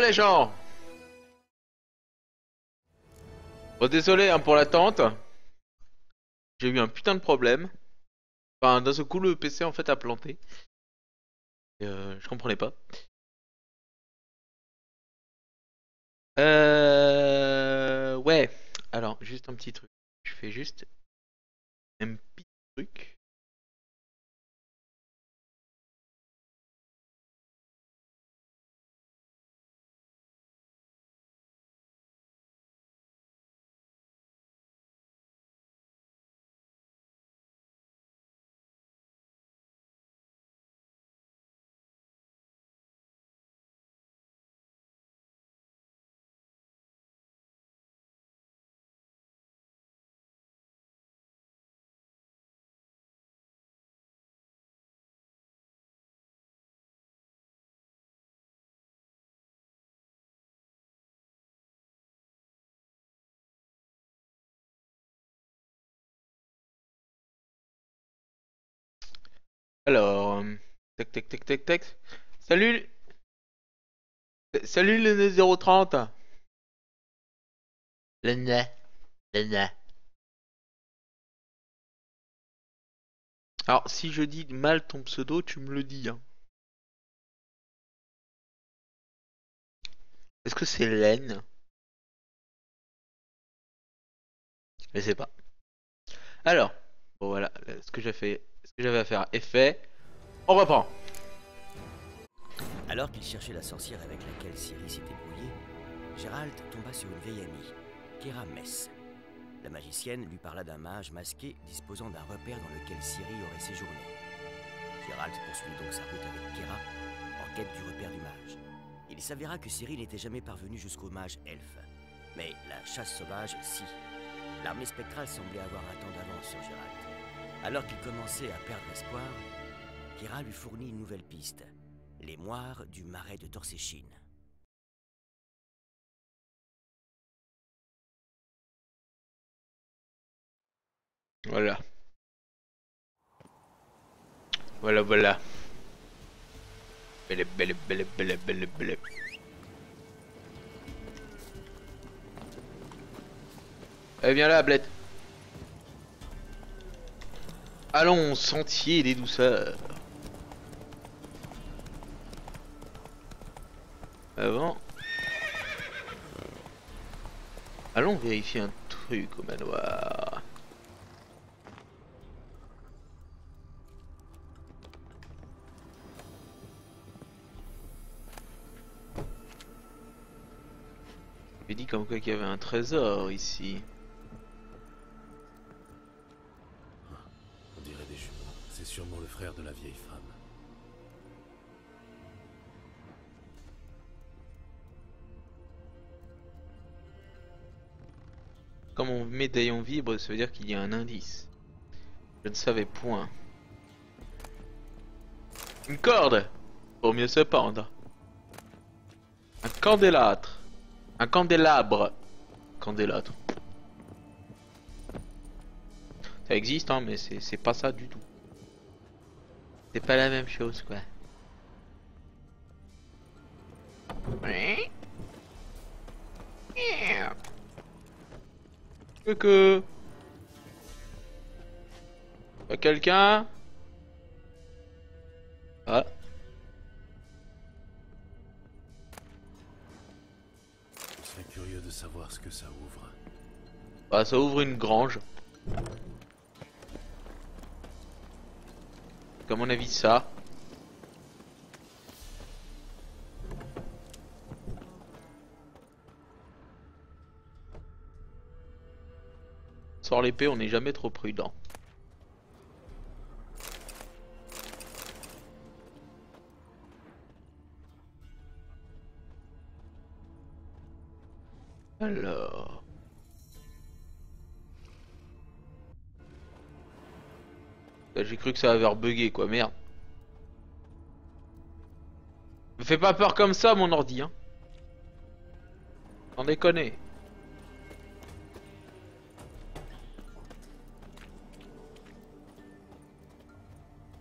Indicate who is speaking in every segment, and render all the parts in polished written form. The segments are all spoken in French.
Speaker 1: les gens. Bon, désolé hein, pour l'attente. J'ai eu un putain de problème. Enfin, d'un seul coup, le PC en fait a planté. Et, je comprenais pas. Ouais. Alors, juste un petit truc. Je fais juste un petit truc. Alors, tac tac tac tac tac. Salut, salut le 030. Lena, Lena. Alors, si je dis mal ton pseudo, tu me le dis, hein. Est-ce que c'est Len? Je sais pas. Alors, bon voilà, ce que j'avais à faire est fait. On reprend.
Speaker 2: Alors qu'il cherchait la sorcière avec laquelle Ciri s'était brouillée, Gérald tomba sur une vieille amie, Kera Mess. La magicienne lui parla d'un mage masqué disposant d'un repère dans lequel Ciri aurait séjourné. Gérald poursuivit donc sa route avec Kera en quête du repère du mage. Il s'avéra que Ciri n'était jamais parvenue jusqu'au mage elfe. Mais la chasse sauvage, si. L'armée spectrale semblait avoir un temps d'avance sur Gérald. Alors qu'il commençait à perdre espoir, Kera lui fournit une nouvelle piste. Les moires du marais de Torséchine.
Speaker 1: Voilà. Voilà, voilà. Belle, belle, belle, belle, belle, belle. Eh, viens là, Blette. Allons, sentier des douceurs. Avant. Allons vérifier un truc au manoir. J'ai dit comme quoi qu'il y avait un trésor ici.
Speaker 3: On dirait des jumeaux. C'est sûrement le frère de la vieille femme.
Speaker 1: Quand mon médaillon vibre, ça veut dire qu'il y a un indice. Je ne savais point. Une corde pour mieux se pendre. Un candélâtre. Un candélabre. Candélâtre. Ça existe, hein, mais c'est pas ça du tout. C'est pas la même chose, quoi. Que quelqu'un. Ah,
Speaker 3: Je serais curieux de savoir ce que ça ouvre.
Speaker 1: bah ça ouvre une grange. Comme mon avis ça. Sort l'épée, on n'est jamais trop prudent. Alors. Là, j'ai cru que ça avait rebugger quoi, merde. Me fais pas peur comme ça mon ordi, hein. Sans déconner.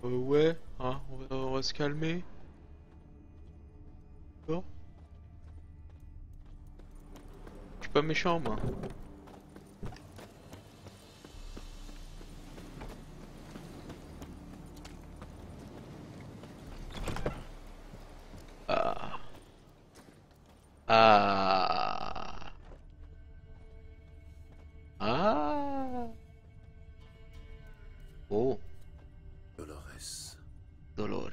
Speaker 1: Ouais, hein, on va se calmer. D'accord. pas méchant moi. Ah. Ah. Ah. Oh,
Speaker 3: Dolores.
Speaker 1: Dolores.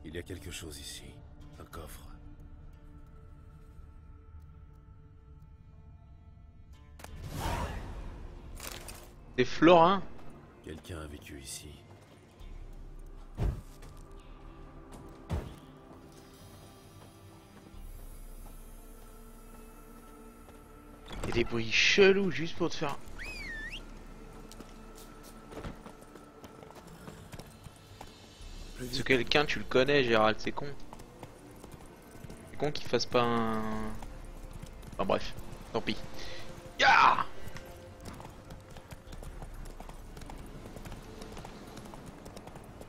Speaker 3: Il y a quelque chose ici. Un coffre.
Speaker 1: C'est Florin.
Speaker 3: Quelqu'un a vécu ici.
Speaker 1: Et des bruits chelous juste pour te faire. Ce quelqu'un, tu le connais, Gérald, c'est con. C'est con qu'il fasse pas un. Enfin bref, tant pis. Ya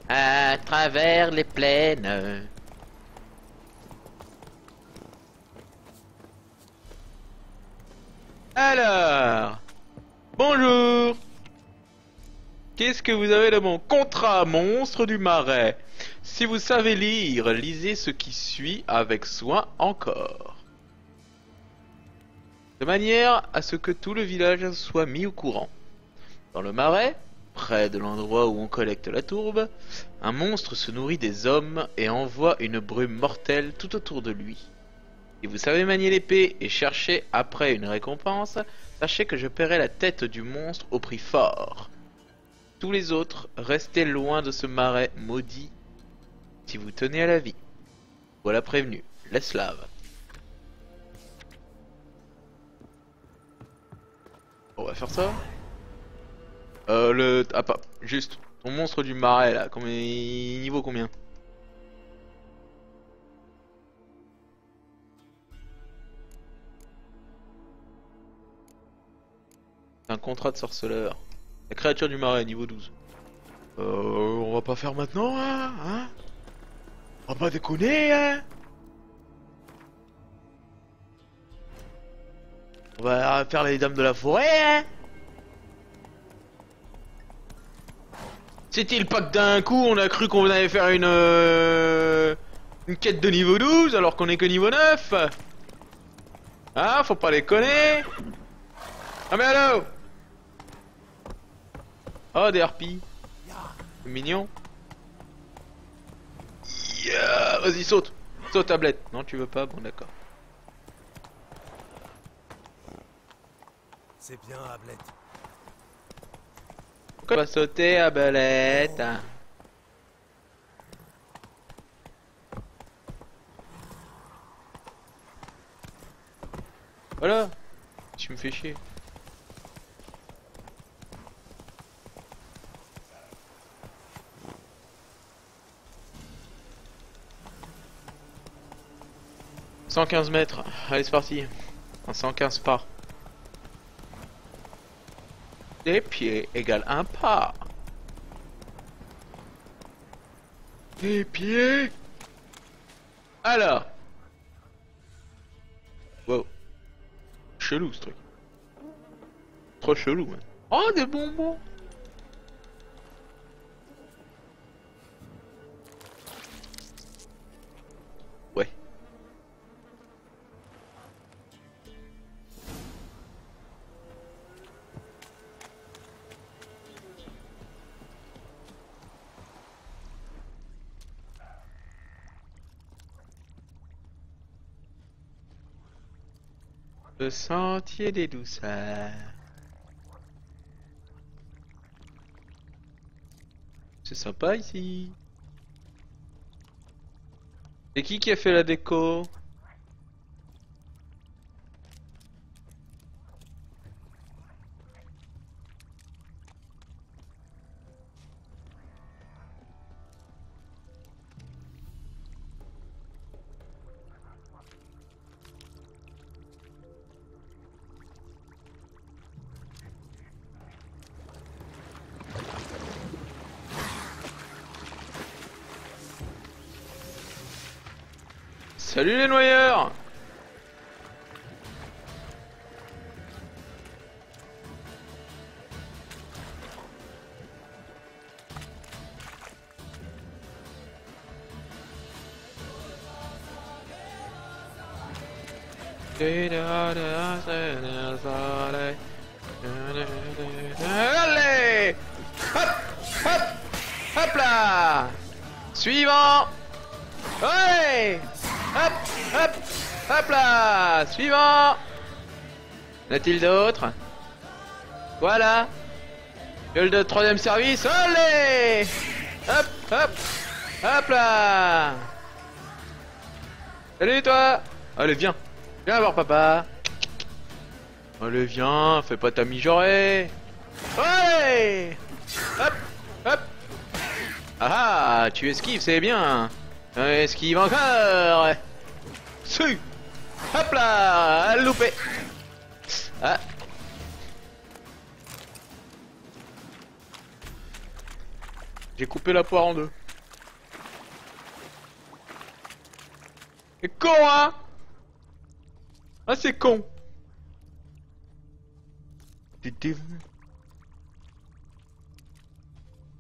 Speaker 1: À travers les plaines. Alors, bonjour. Qu'est-ce que vous avez de mon contrat, monstre du marais? Si vous savez lire, lisez ce qui suit avec soin encore. De manière à ce que tout le village soit mis au courant. Dans le marais, près de l'endroit où on collecte la tourbe, un monstre se nourrit des hommes et envoie une brume mortelle tout autour de lui. Si vous savez manier l'épée et chercher après une récompense, sachez que je paierai la tête du monstre au prix fort. Tous les autres, restez loin de ce marais maudit si vous tenez à la vie. Voilà prévenu, l'esclave. On va faire ça. Ah pas, juste, ton monstre du marais là, niveau combien? C'est un contrat de sorceleur. La créature du marais, niveau 12. On va pas faire maintenant, hein? On va pas déconner, hein? On va faire les dames de la forêt, hein? C'est-il pas que d'un coup on a cru qu'on allait faire une quête de niveau 12 alors qu'on est que niveau 9? Ah, faut pas déconner! Ah mais allô! Oh, des harpies. C'est mignon. Yeah, vas-y, saute. Saute, tablette. Non, tu veux pas? Bon, d'accord.
Speaker 2: C'est bien, Ablette.
Speaker 1: Pourquoi tu vas sauter, Ablette? Voilà. Tu me fais chier. « 115 mètres. Allez, c'est parti. Un 115 pas. Des pieds égale un pas. Des pieds. Alors. Wow. Chelou ce truc. Trop chelou, man. Oh, des bonbons. Ouais. Le sentier des douceurs. C'est sympa ici. C'est qui a fait la déco? Salut les noyeurs! Allez! Hop! Hop! Hop là! Suivant! Ouais! Hop! Hop! Hop là! Suivant! Y en a-t-il d'autres? Voilà! Gueule de troisième service, allez! Hop! Hop! Hop là! Salut toi! Allez, viens! Viens voir papa! Allez, viens, fais pas ta mijaurée! Ouais! Hop! Hop! Ah ah, tu esquives, c'est bien! Esquive encore! Su! Hop là! Loupé! Ah! J'ai coupé la poire en deux. C'est con, hein? Ah, c'est con!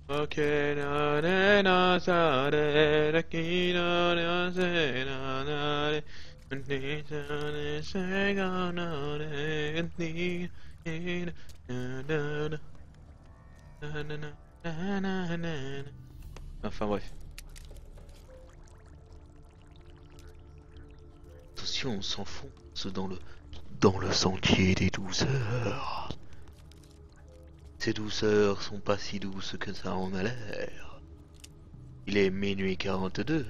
Speaker 1: Ok, na na na sa de la ki na na se na na de ni sa de se ga na de ni na na na na na na na na. Enfin bref. Attention, on s'enfonce dans le sentier des douceurs. Ces douceurs sont pas si douces que ça en a l'air. Il est minuit 42,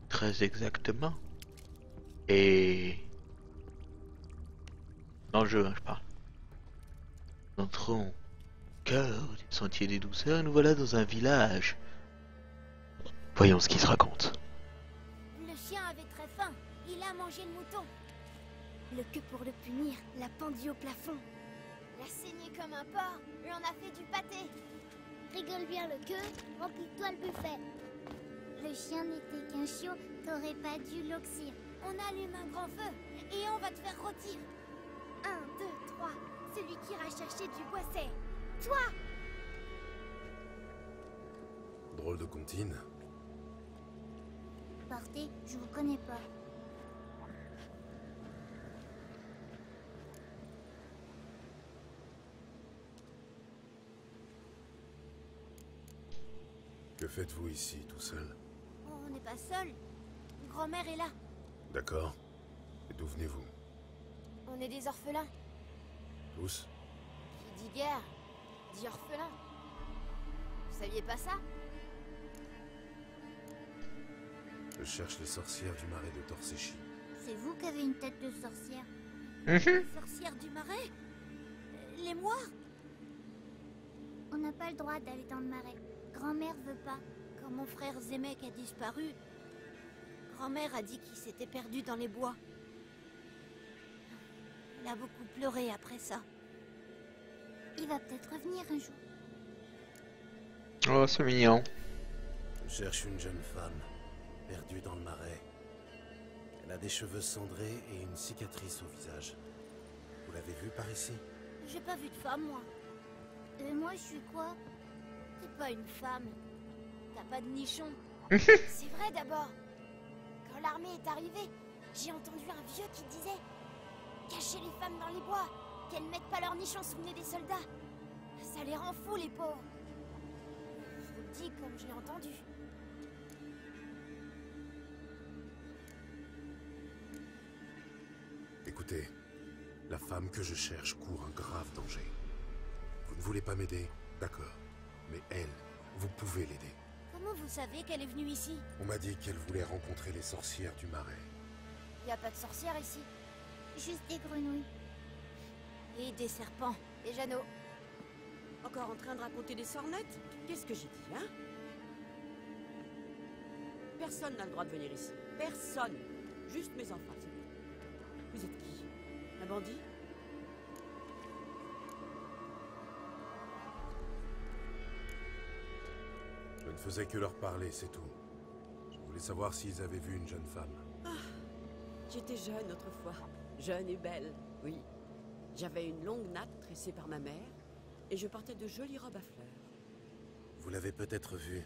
Speaker 1: très exactement. Et... dans le jeu, hein, je parle. Entrons au cœur du sentier des douceurs et nous voilà dans un village. Voyons ce qui se raconte.
Speaker 4: Le chien avait très faim. Il a mangé le mouton. Le queue pour le punir l'a pendu au plafond. L'a saigné comme un porc et on a fait du pâté. Rigole bien le queue, remplis-toi le buffet. Le chien n'était qu'un chiot, t'aurais pas dû l'oxyre. On allume un grand feu et on va te faire rôtir. 1, 2, 3, celui qui ira chercher du bois c'est toi.
Speaker 3: Drôle de comptine.
Speaker 4: Partez, je vous connais pas.
Speaker 3: Que faites-vous ici, tout seul?
Speaker 4: Oh, on n'est pas seul. Grand-mère est là.
Speaker 3: D'accord. Et d'où venez-vous?
Speaker 4: On est des orphelins.
Speaker 3: Tous?
Speaker 4: Qui dit guerre, dit orphelin. Vous saviez pas ça?
Speaker 3: Je cherche les sorcières du marais de Torséchi.
Speaker 4: C'est vous qui avez une tête de sorcière. Sorcière du marais? Les moires? On n'a pas le droit d'aller dans le marais. Grand-mère veut pas. Quand mon frère Zemek a disparu, grand-mère a dit qu'il s'était perdu dans les bois. Elle a beaucoup pleuré après ça. Il va peut-être revenir un jour.
Speaker 1: Oh, c'est mignon.
Speaker 3: Je cherche une jeune femme, perdue dans le marais. Elle a des cheveux cendrés et une cicatrice au visage. Vous l'avez vue par ici?
Speaker 4: J'ai pas vu de femme, moi. Moi, je suis quoi? T'es pas une femme. T'as pas de nichon. C'est vrai d'abord. Quand l'armée est arrivée, j'ai entendu un vieux qui disait: cachez les femmes dans les bois, qu'elles mettent pas leur nichon sous le nez des soldats. Ça les rend fous, les pauvres. Je vous le dis comme je l'ai entendu.
Speaker 3: Écoutez, la femme que je cherche court un grave danger. Vous ne voulez pas m'aider? D'accord. Mais elle, vous pouvez l'aider.
Speaker 4: Comment vous savez qu'elle est venue ici?
Speaker 3: On m'a dit qu'elle voulait rencontrer les sorcières du marais.
Speaker 4: Y a pas de sorcières ici. Juste des grenouilles. Et des serpents. Et Jeannot.
Speaker 5: Encore en train de raconter des sornettes? Qu'est-ce que j'ai dit, hein? Personne n'a le droit de venir ici. Personne. Juste mes enfants, s'il vous plaît. Vous êtes qui? Un bandit?
Speaker 3: Je ne faisais que leur parler, c'est tout. Je voulais savoir s'ils avaient vu une jeune femme.
Speaker 5: Ah, J'étais jeune autrefois. Jeune et belle, oui. J'avais une longue natte tressée par ma mère et je portais de jolies robes à fleurs.
Speaker 3: Vous l'avez peut-être vu.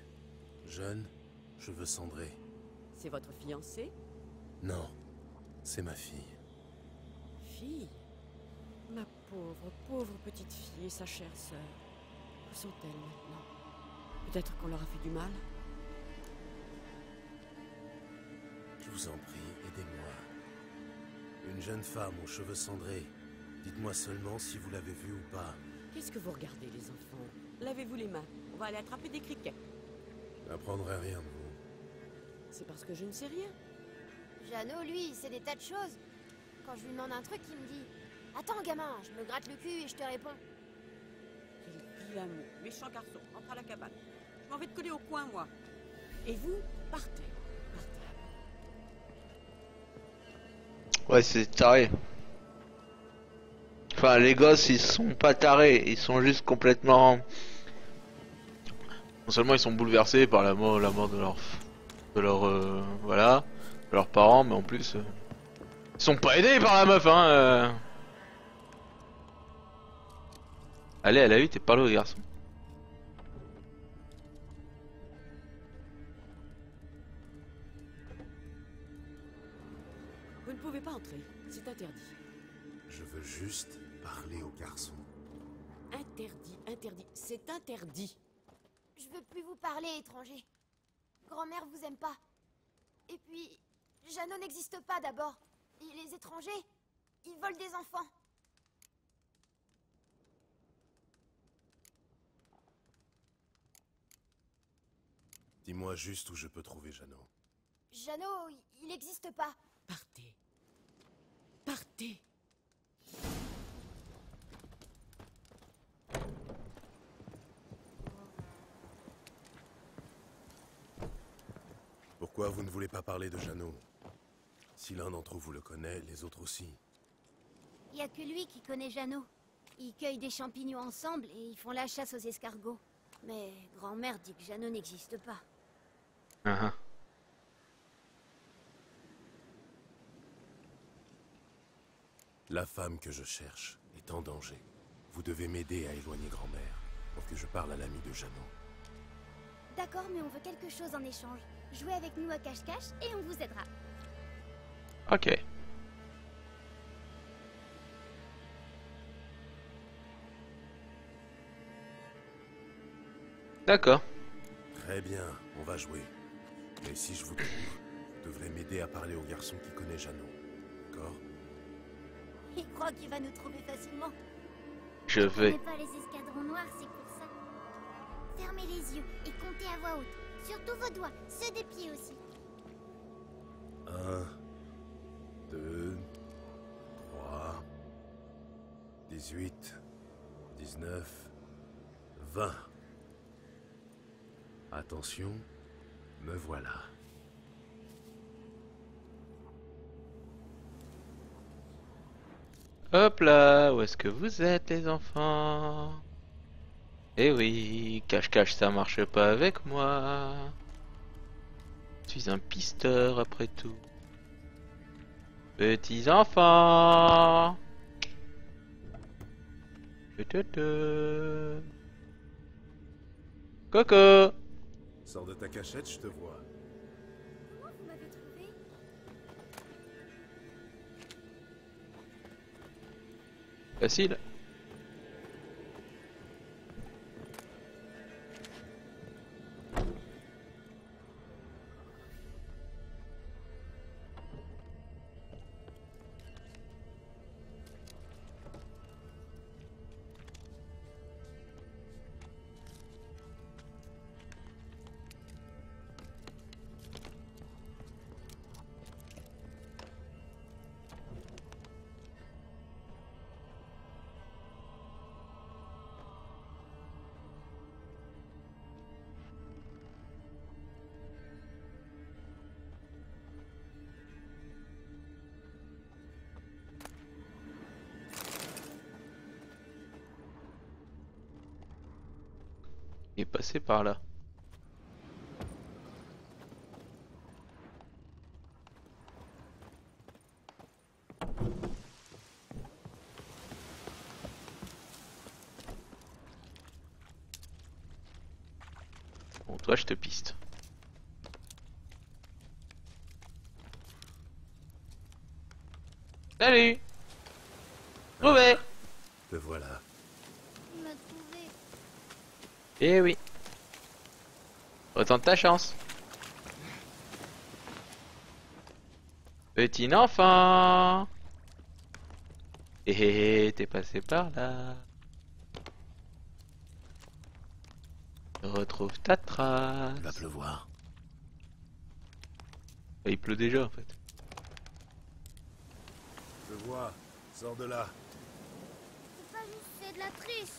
Speaker 3: Jeune, cheveux cendrés.
Speaker 5: C'est votre fiancée?
Speaker 3: Non, c'est ma fille.
Speaker 5: Fille? Ma pauvre, pauvre petite fille et sa chère sœur. Où sont-elles maintenant? Peut-être qu'on leur a fait du mal?
Speaker 3: Je vous en prie, aidez-moi. Une jeune femme aux cheveux cendrés. Dites-moi seulement si vous l'avez vue ou pas.
Speaker 5: Qu'est-ce que vous regardez, les enfants? Lavez-vous les mains. On va aller attraper des criquets.
Speaker 3: Je n'apprendrai rien de vous.
Speaker 5: C'est parce que je ne sais rien.
Speaker 4: Jeannot, lui, il sait des tas de choses. Quand je lui demande un truc, il me dit « Attends, gamin, je me gratte le cul et je te réponds.
Speaker 5: Quel vilain mot. Méchant garçon, entre à la cabane. Je m'en vais te coller au coin, moi. Et vous, partez. Partez.
Speaker 1: Ouais, c'est taré. Enfin, les gosses, ils sont pas tarés, ils sont juste complètement... Non seulement ils sont bouleversés par la mort voilà, de leurs parents, mais en plus, ils sont pas aidés par la meuf, hein. Allez, à la vite et parle au garçon.
Speaker 5: Vous ne pouvez pas entrer. C'est interdit.
Speaker 3: Je veux juste parler au garçon.
Speaker 5: Interdit, interdit. C'est interdit.
Speaker 4: Je veux plus vous parler, étranger. Grand-mère vous aime pas. Et puis, Jeannot n'existe pas d'abord. Et les étrangers, ils volent des enfants.
Speaker 3: Dis-moi juste où je peux trouver Jeannot.
Speaker 4: Jeannot, il n'existe pas.
Speaker 5: Partez. Partez.
Speaker 3: Pourquoi vous ne voulez pas parler de Jeannot? Si l'un d'entre vous le connaît, les autres aussi.
Speaker 4: Il n'y a que lui qui connaît Jeannot. Ils cueillent des champignons ensemble et ils font la chasse aux escargots. Mais grand-mère dit que Jeannot n'existe pas.
Speaker 3: La femme que je cherche est en danger. Vous devez m'aider à éloigner grand-mère pour que je parle à l'ami de Jeannot.
Speaker 4: D'accord, mais on veut quelque chose en échange. Jouez avec nous à cache-cache et on vous aidera.
Speaker 1: Ok. D'accord.
Speaker 3: Très bien, on va jouer. Mais si je vous trouve, vous devrez m'aider à parler au garçon qui connaît Jeannot. D'accord?
Speaker 4: Il croit qu'il va nous trouver facilement.
Speaker 1: Je vais.
Speaker 4: Pas les escadrons noirs, c'est pour ça. Fermez les yeux et comptez à voix haute. Surtout vos doigts, ceux des pieds aussi.
Speaker 3: 1, 2, 3, 18, 19, 20. Attention, me voilà.
Speaker 1: Hop là, où est-ce que vous êtes les enfants? Eh oui, cache-cache ça marche pas avec moi. Je suis un pisteur après tout. Petits enfants. Coco.
Speaker 3: Sors de ta cachette, je te vois.
Speaker 4: Comment vous m'avez trouvé?
Speaker 1: Facile. Il est passé par là. Bon, toi, je te piste. Salut. Trouvé.
Speaker 3: Te voilà.
Speaker 4: Il m'a trouvé.
Speaker 1: Eh oui. Retente ta chance. Petit enfant. Eh, t'es passé par là. Retrouve ta trace.
Speaker 3: Il va pleuvoir.
Speaker 1: Il pleut déjà en fait.
Speaker 3: Je vois. Sors de là.
Speaker 4: C'est pas juste, c'est de la triche.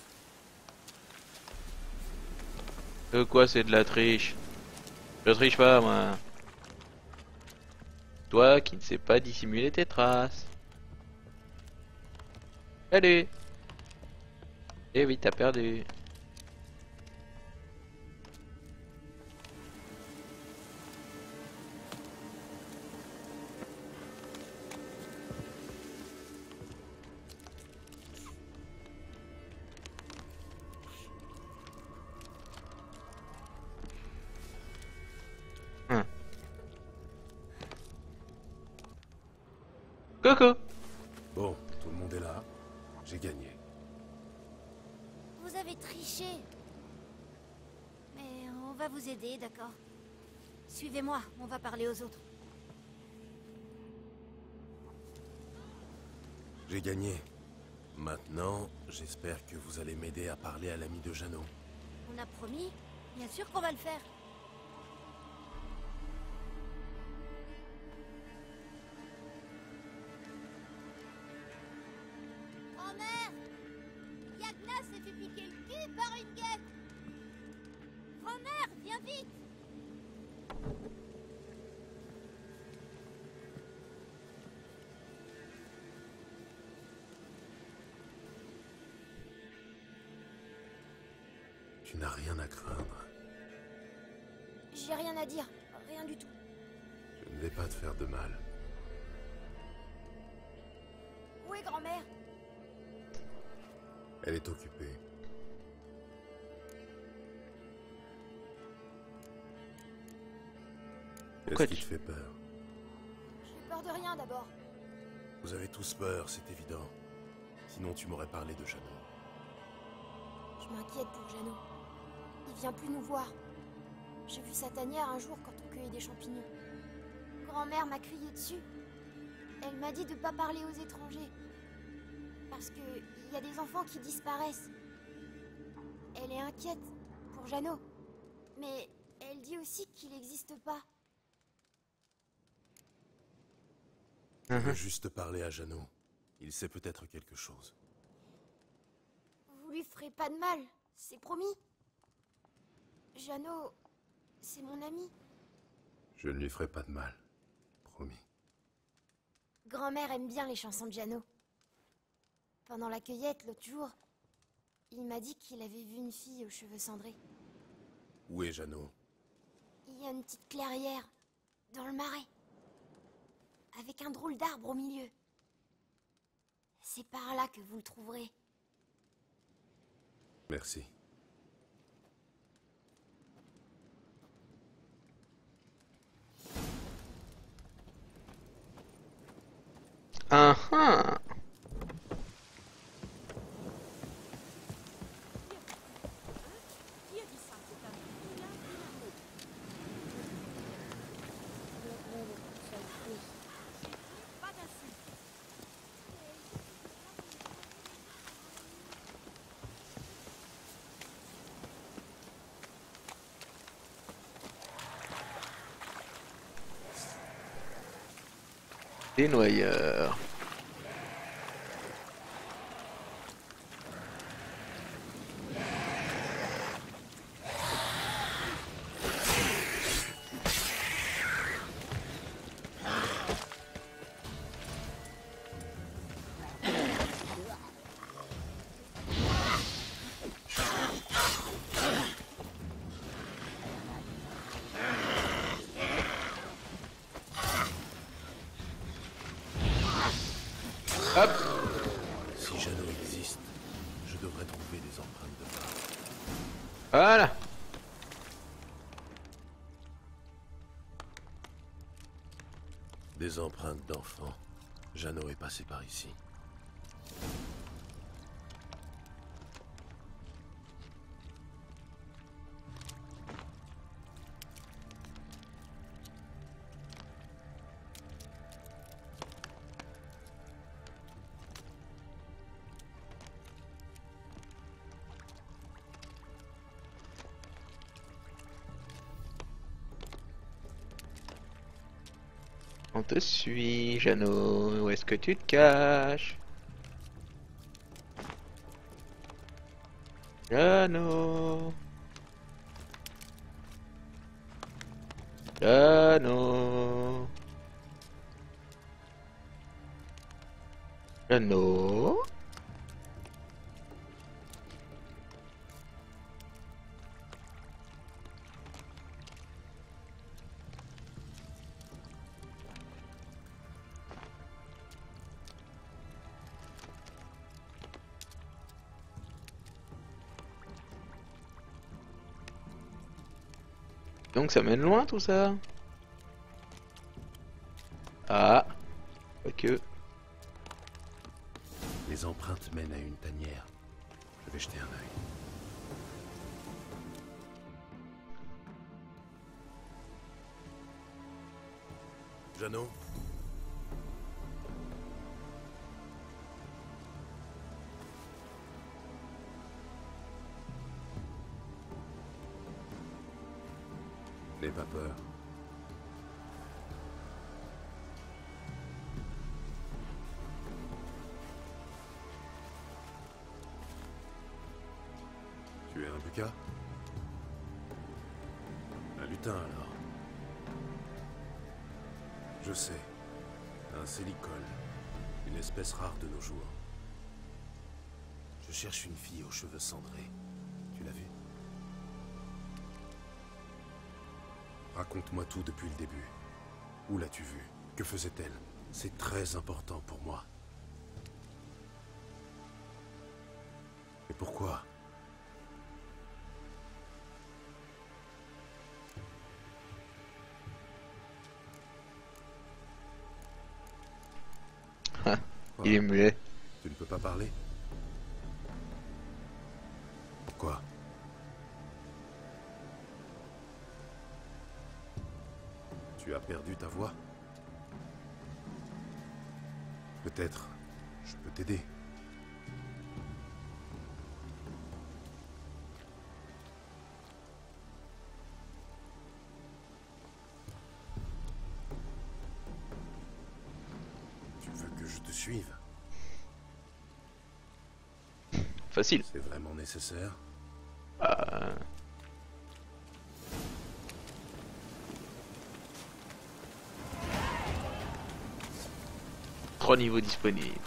Speaker 1: Quoi, c'est de la triche? Je triche pas, moi. Toi qui ne sais pas dissimuler tes traces. Allez. Eh oui, t'as perdu. Coco.
Speaker 3: Bon, tout le monde est là. J'ai gagné.
Speaker 4: Vous avez triché. Mais on va vous aider, d'accord? Suivez-moi, on va parler aux autres.
Speaker 3: J'ai gagné. Maintenant, j'espère que vous allez m'aider à parler à l'ami de Jeannot.
Speaker 4: On a promis. Bien sûr qu'on va le faire. Grand-mère! Yagna s'est fait piquer le cul par une guêpe! Grand-mère, viens vite!
Speaker 3: Tu n'as rien à craindre.
Speaker 4: J'ai rien à dire, rien du tout.
Speaker 3: Je ne vais pas te faire de mal.
Speaker 4: Où est grand-mère?
Speaker 3: Elle est occupée.
Speaker 1: Pourquoi
Speaker 3: Qu'est-ce qui te fait peur?
Speaker 4: J'ai peur de rien d'abord.
Speaker 3: Vous avez tous peur, c'est évident. Sinon tu m'aurais parlé de Jeannot.
Speaker 4: Je m'inquiète pour Jeannot. Il vient plus nous voir. J'ai vu sa tanière un jour quand on cueillait des champignons. Grand-mère m'a crié dessus. Elle m'a dit de pas parler aux étrangers. Parce que il y a des enfants qui disparaissent. Elle est inquiète pour Jeannot. Mais elle dit aussi qu'il n'existe pas.
Speaker 3: Je veux juste parler à Jeannot. Il sait peut-être quelque chose.
Speaker 4: Vous lui ferez pas de mal, c'est promis. Jeannot, c'est mon ami.
Speaker 3: Je ne lui ferai pas de mal. Promis.
Speaker 4: Grand-mère aime bien les chansons de Jeannot. Pendant la cueillette, l'autre jour, il m'a dit qu'il avait vu une fille aux cheveux cendrés.
Speaker 3: Où est Jeannot?
Speaker 4: Il y a une petite clairière, dans le marais. Avec un drôle d'arbre au milieu. C'est par là que vous le trouverez.
Speaker 3: Merci.
Speaker 1: Ah ah.
Speaker 5: Qui a dit ça? C'est un vilain dynamo. Pas d'insulte.
Speaker 1: Des noyeurs. Hop.
Speaker 3: Si Jeannot existe, je devrais trouver des empreintes de pas.
Speaker 1: Voilà.
Speaker 3: Des empreintes d'enfants. Jeannot est passé par ici.
Speaker 1: On te suit, Jeannot. Où est-ce que tu te caches? Jeannot. Jeannot. Jeannot. Donc ça mène loin tout ça. Ah, ok.
Speaker 3: Les empreintes mènent à une tanière. Je vais jeter un œil. Jeannot? N'aie pas peur. Tu es un buka? Un lutin alors. Je sais. Un célicole. Une espèce rare de nos jours. Je cherche une fille aux cheveux cendrés. Tu l'as vue? Raconte-moi tout depuis le début. Où l'as-tu vue? Que faisait-elle? C'est très important pour moi. Et pourquoi?
Speaker 1: Il est muet.
Speaker 3: Tu ne peux pas parler? Pourquoi? Tu as perdu ta voix? Peut-être je peux t'aider. Tu veux que je te suive?
Speaker 1: Facile.
Speaker 3: C'est vraiment nécessaire?
Speaker 1: Euh, 3 niveaux disponibles.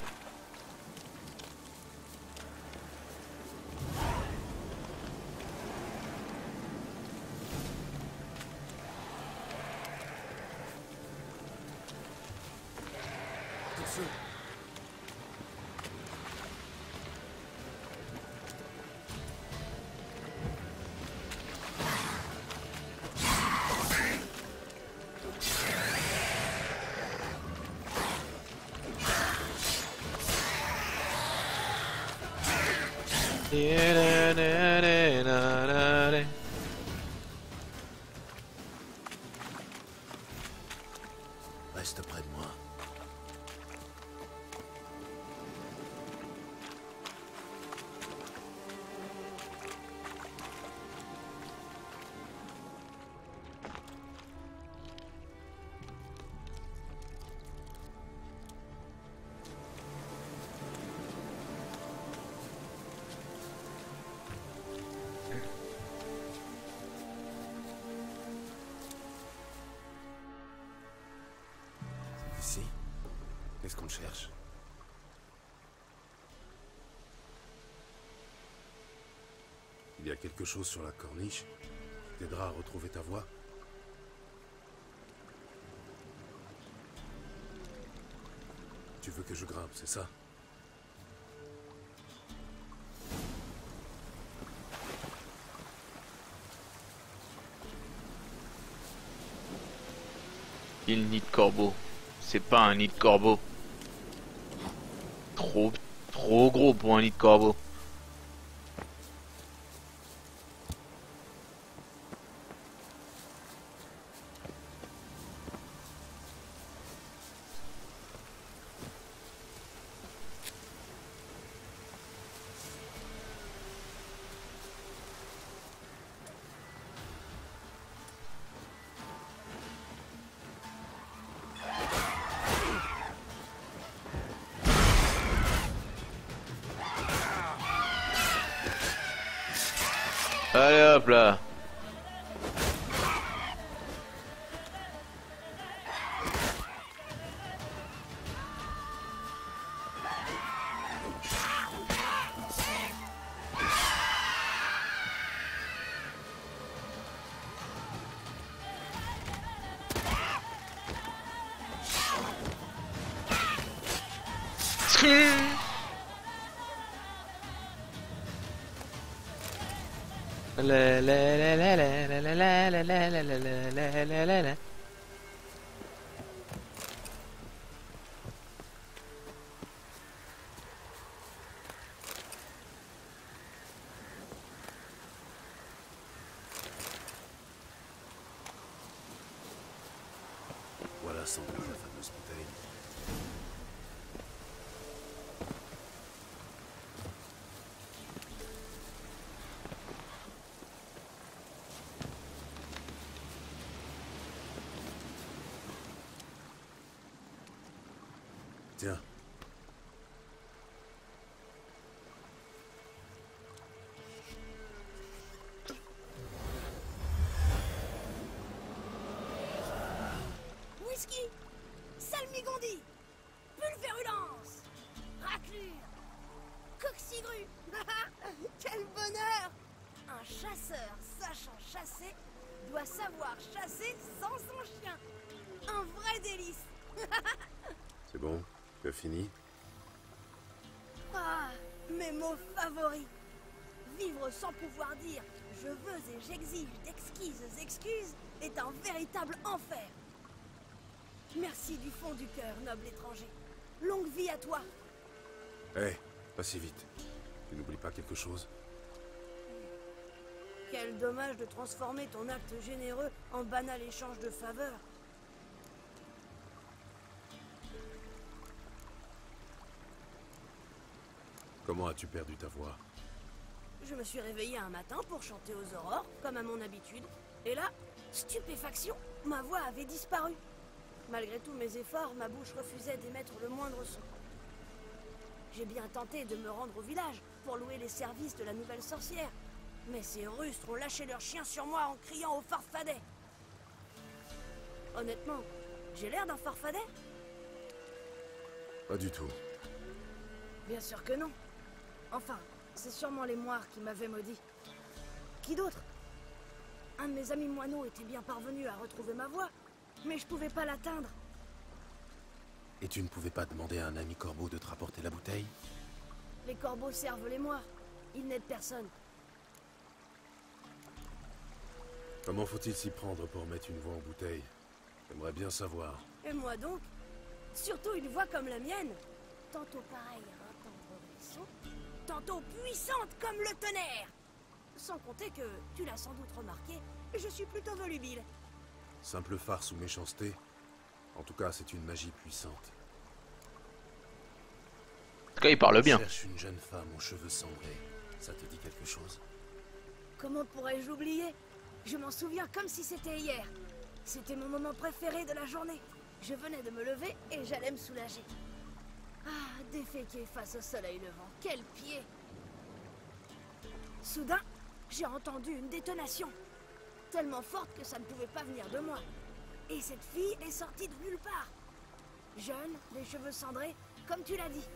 Speaker 3: Attention! Reste près de moi. Ici? Qu'est-ce qu'on cherche? Il y a quelque chose sur la corniche qui t'aidera à retrouver ta voix? Tu veux que je grimpe, c'est ça?
Speaker 1: Il nid de corbeau. C'est pas un nid de corbeau. Trop gros pour un nid de corbeau. Allez hop là. La la la la la la la la la la la la la la.
Speaker 3: Voilà sans doute la fameuse bouteille. Tiens.
Speaker 4: Whisky, salmigondi, pulvérulence, raclure, coxigru. Quel bonheur! Un chasseur sachant chasser doit savoir chasser sans son chien. Un vrai délice.
Speaker 3: C'est bon, tu as fini?
Speaker 4: Ah, mes mots favoris. Vivre sans pouvoir dire je veux et j'exige d'exquises excuses est un véritable enfer. Merci du fond du cœur, noble étranger. Longue vie à toi.
Speaker 3: Hé, pas si vite. Tu n'oublies pas quelque chose?
Speaker 4: Quel dommage de transformer ton acte généreux en banal échange de faveurs.
Speaker 3: Comment as-tu perdu ta voix?
Speaker 4: Je me suis réveillé un matin pour chanter aux aurores, comme à mon habitude. Et là, stupéfaction, ma voix avait disparu. Malgré tous mes efforts, ma bouche refusait d'émettre le moindre son. J'ai bien tenté de me rendre au village pour louer les services de la nouvelle sorcière. Mais ces rustres ont lâché leurs chiens sur moi en criant au farfadet. Honnêtement, j'ai l'air d'un farfadet?
Speaker 3: Pas du tout.
Speaker 4: Bien sûr que non. Enfin, c'est sûrement les moires qui m'avaient maudit. Qui d'autre? Un de mes amis moineaux était bien parvenu à retrouver ma voix, mais je pouvais pas l'atteindre.
Speaker 3: Et tu ne pouvais pas demander à un ami corbeau de te rapporter la bouteille?
Speaker 4: Les corbeaux servent les moires. Ils n'aident personne.
Speaker 3: Comment faut-il s'y prendre pour mettre une voix en bouteille? J'aimerais bien savoir.
Speaker 4: Et moi donc? Surtout une voix comme la mienne. Tantôt pareille à un tendre ruisseau, tantôt puissante comme le tonnerre. Sans compter que, tu l'as sans doute remarqué, je suis plutôt volubile.
Speaker 3: Simple farce ou méchanceté? En tout cas, c'est une magie puissante.
Speaker 1: En tout cas, il parle bien.
Speaker 3: Je cherche une jeune femme aux cheveux cendrés. Ça te dit quelque chose?
Speaker 4: Comment pourrais-je l'oublier? Je m'en souviens comme si c'était hier. C'était mon moment préféré de la journée. Je venais de me lever et j'allais me soulager. Ah, déféqué face au soleil levant. Quel pied! Soudain, j'ai entendu une détonation. Tellement forte que ça ne pouvait pas venir de moi. Et cette fille est sortie de nulle part. Jeune, les cheveux cendrés, comme tu l'as dit.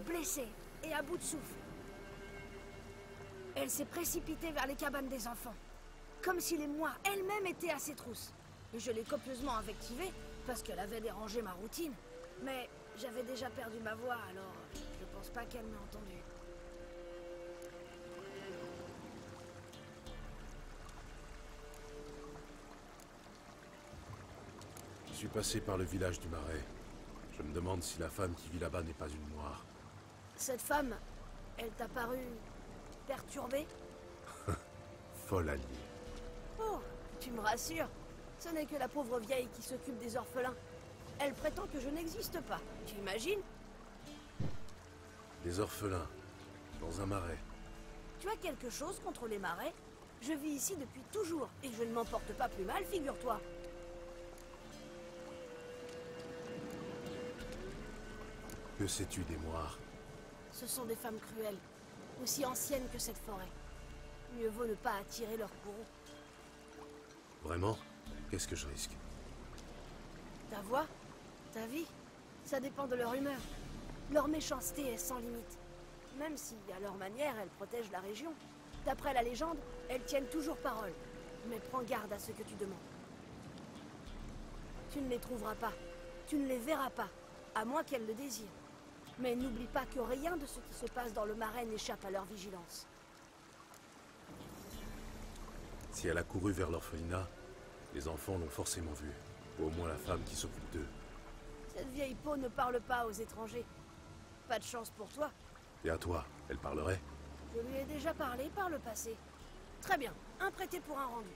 Speaker 4: Blessée et à bout de souffle. Elle s'est précipitée vers les cabanes des enfants. Comme si les moires elles-mêmes étaient à ses trousses. Je l'ai copieusement invectivée parce qu'elle avait dérangé ma routine. Mais j'avais déjà perdu ma voix, alors je pense pas qu'elle m'ait entendu.
Speaker 3: Je suis passé par le village du Marais. Je me demande si la femme qui vit là-bas n'est pas une moire.
Speaker 6: Cette femme, elle t'a paru perturbée?
Speaker 3: Folle alliée.
Speaker 6: Oh, tu me rassures. Ce n'est que la pauvre vieille qui s'occupe des orphelins. Elle prétend que je n'existe pas. Tu imagines?
Speaker 3: Les orphelins, dans un marais.
Speaker 6: Tu as quelque chose contre les marais? Je vis ici depuis toujours, et je ne m'en porte pas plus mal, figure-toi.
Speaker 3: Que sais-tu des moires?
Speaker 6: Ce sont des femmes cruelles, aussi anciennes que cette forêt. Mieux vaut ne pas attirer leur courroux.
Speaker 3: Vraiment? Qu'est-ce que je risque?
Speaker 6: Ta voix, ta vie, ça dépend de leur humeur. Leur méchanceté est sans limite. Même si, à leur manière, elles protègent la région. D'après la légende, elles tiennent toujours parole. Mais prends garde à ce que tu demandes. Tu ne les trouveras pas. Tu ne les verras pas, à moins qu'elles le désirent. Mais n'oublie pas que rien de ce qui se passe dans le marais n'échappe à leur vigilance.
Speaker 3: Si elle a couru vers l'orphelinat, les enfants l'ont forcément vue. Ou au moins la femme qui s'occupe d'eux.
Speaker 6: Cette vieille peau ne parle pas aux étrangers. Pas de chance pour toi.
Speaker 3: Et à toi, elle parlerait?
Speaker 6: Je lui ai déjà parlé par le passé. Très bien, un prêté pour un rendu.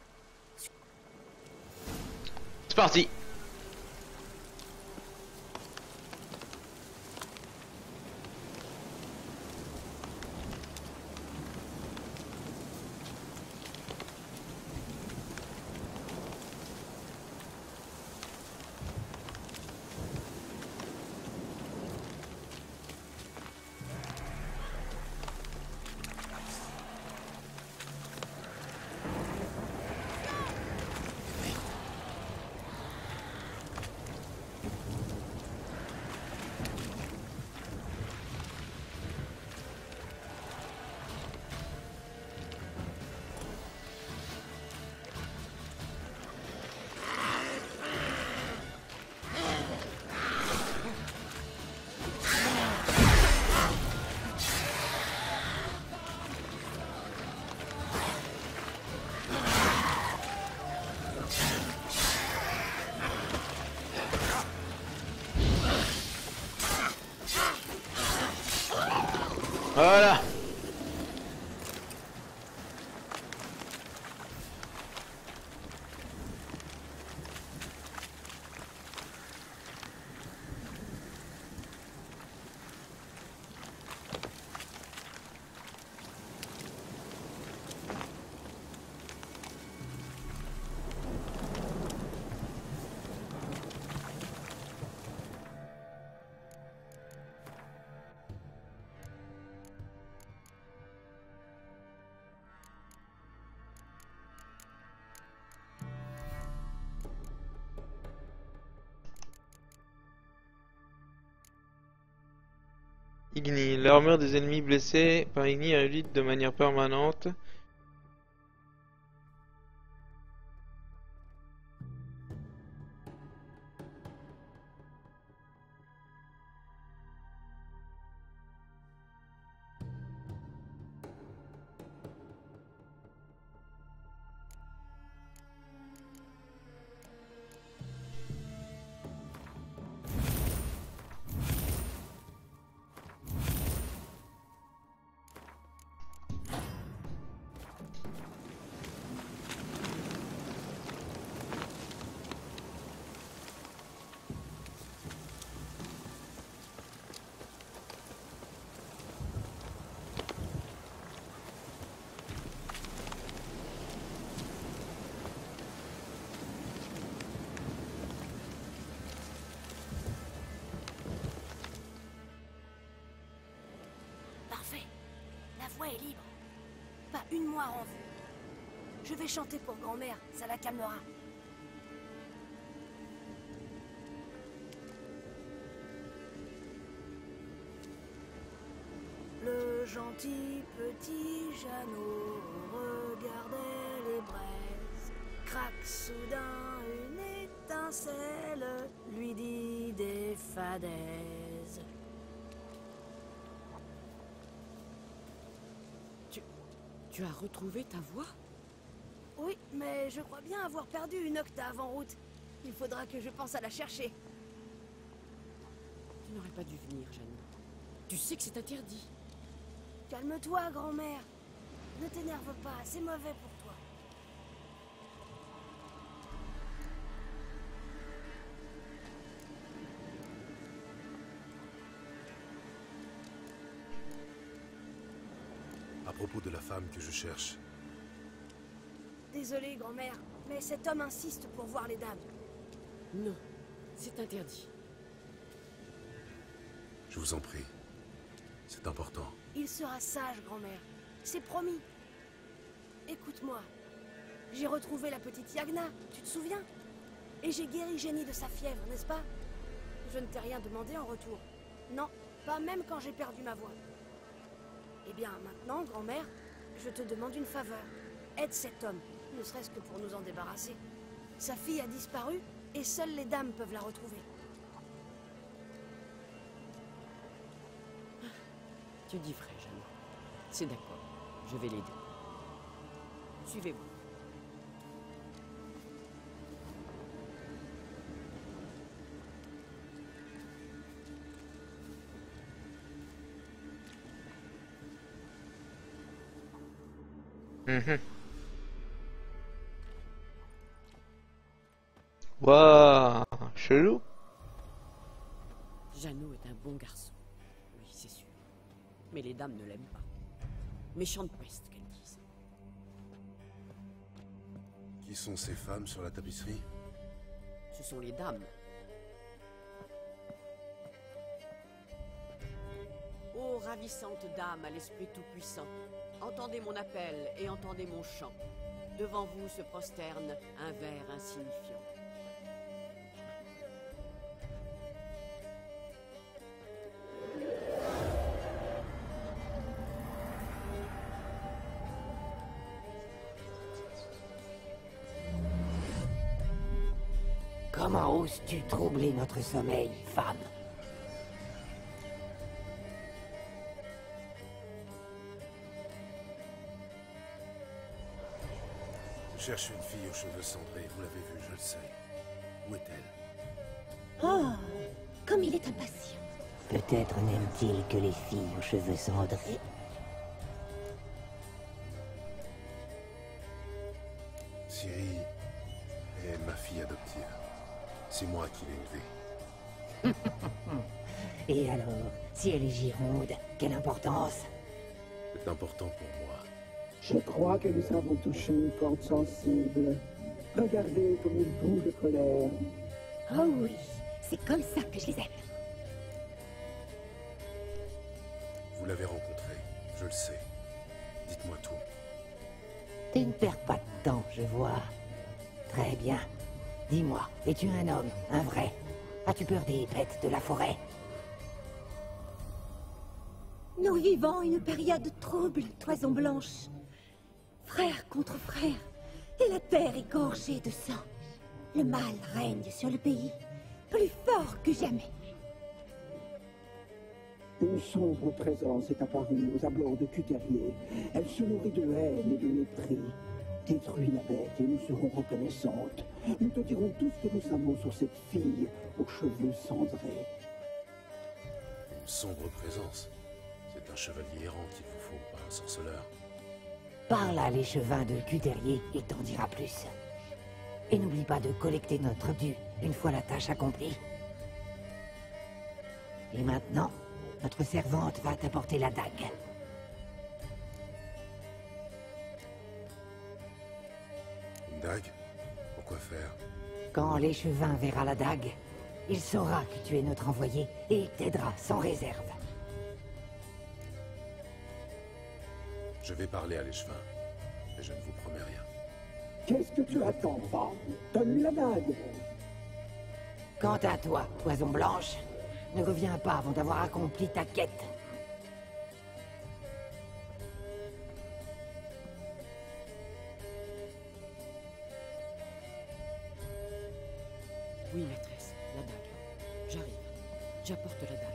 Speaker 1: C'est parti. Voilà. Igni. L'armure des ennemis blessés par Igni est réduite de manière permanente.
Speaker 6: Parfait. La voie est libre. Pas une moire en vue. Je vais chanter pour grand-mère, ça la calmera. Le gentil petit Jeannot regardait les braises. Craque soudain une étincelle lui dit des fadaises.
Speaker 5: Tu as retrouvé ta voix?
Speaker 6: Oui, mais je crois bien avoir perdu une octave en route. Il faudra que je pense à la chercher.
Speaker 5: Tu n'aurais pas dû venir, Jeanne. Tu sais que c'est interdit.
Speaker 6: Calme-toi, grand-mère. Ne t'énerve pas, c'est mauvais pour toi.
Speaker 3: À propos de la femme que je cherche,
Speaker 6: Désolée, grand-mère, mais cet homme insiste pour voir les dames.
Speaker 5: Non, c'est interdit.
Speaker 3: je vous en prie. C'est important.
Speaker 6: Il sera sage, grand-mère. C'est promis. Écoute-moi. J'ai retrouvé la petite Yagna, tu te souviens? Et j'ai guéri Jenny de sa fièvre, n'est-ce pas? Je ne t'ai rien demandé en retour. Non, pas même quand j'ai perdu ma voix. Eh bien, maintenant, grand-mère, je te demande une faveur. Aide cet homme, ne serait-ce que pour nous en débarrasser. Sa fille a disparu, et seules les dames peuvent la retrouver.
Speaker 5: Tu dis vrai, Jeanne. C'est d'accord. Je vais l'aider. Suivez-moi.
Speaker 1: Waouh, chelou.
Speaker 5: Jeannot est un bon garçon. Oui, c'est sûr. Mais les dames ne l'aiment pas. Méchante peste, qu'elles disent.
Speaker 3: Qui sont ces femmes sur la tapisserie?
Speaker 5: Ce sont les dames. Ô ravissante dame à l'esprit tout-puissant, entendez mon appel et entendez mon chant. Devant vous se prosterne un vers insignifiant.
Speaker 7: Comment oses-tu troubler notre sommeil, femme?
Speaker 3: Je cherche une fille aux cheveux cendrés, vous l'avez vue, je le sais. Où est-elle?
Speaker 8: Oh, comme il est impatient.
Speaker 7: Peut-être n'aime-t-il que les filles aux cheveux cendrés.
Speaker 3: Ciri est ma fille adoptive. C'est moi qui l'ai élevée.
Speaker 7: Et alors, si elle est gironde, quelle importance?
Speaker 3: C'est important pour moi.
Speaker 9: Je crois que nous avons touché une corde sensible. Regardez comme il bout de colère.
Speaker 8: Oh oui, c'est comme ça que je les aime.
Speaker 3: Vous l'avez rencontrée, je le sais. Dites-moi tout.
Speaker 7: Tu ne perds pas de temps, je vois. Très bien. Dis-moi, es-tu un homme, un vrai? As-tu peur des bêtes de la forêt?
Speaker 8: Nous vivons une période trouble, Toison Blanche. Frère contre frère, et la terre est gorgée de sang. Le mal règne sur le pays, plus fort que jamais.
Speaker 9: Une sombre présence est apparue aux abords de Cuterrier. Elle se nourrit de haine et de mépris. Détruis la bête et nous serons reconnaissantes. Nous te dirons tout ce que nous savons sur cette fille aux cheveux cendrés.
Speaker 3: Une sombre présence. C'est un chevalier errant qu'il vous faut, pas un sorceleur.
Speaker 7: Parle à l'échevin de Cuterrier et t'en dira plus. Et n'oublie pas de collecter notre dû une fois la tâche accomplie. Et maintenant, notre servante va t'apporter la dague.
Speaker 3: Une dague? Pourquoi faire?
Speaker 7: Quand l'échevin verra la dague, il saura que tu es notre envoyé et il t'aidera sans réserve.
Speaker 3: Je vais parler à l'échevin, mais je ne vous promets rien.
Speaker 9: Qu'est-ce que tu attends, femme? Donne-lui la dague.
Speaker 7: Quant à toi, Toison Blanche, ne reviens pas avant d'avoir accompli ta quête.
Speaker 5: Oui, maîtresse, la dague. J'arrive. J'apporte la dague.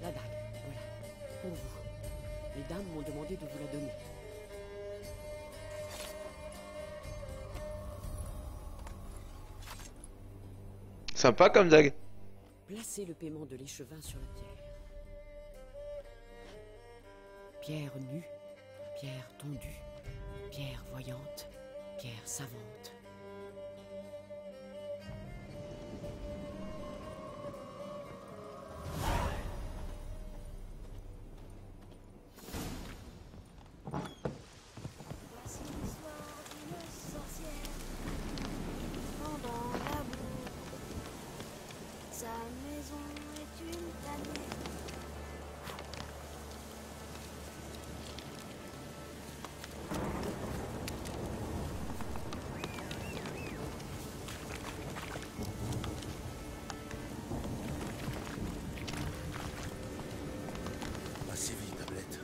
Speaker 5: La dague, voilà. Pour vous. Les dames m'ont demandé de vous la donner.
Speaker 1: Sympa comme dague.
Speaker 5: Placez le paiement de l'échevin sur le pierre. Pierre nue, pierre tondue, pierre voyante, pierre savante.
Speaker 6: Voici l'histoire d'une sorcière pendant la boue. Sa maison est une tannée.
Speaker 3: Pas si vite, tablette.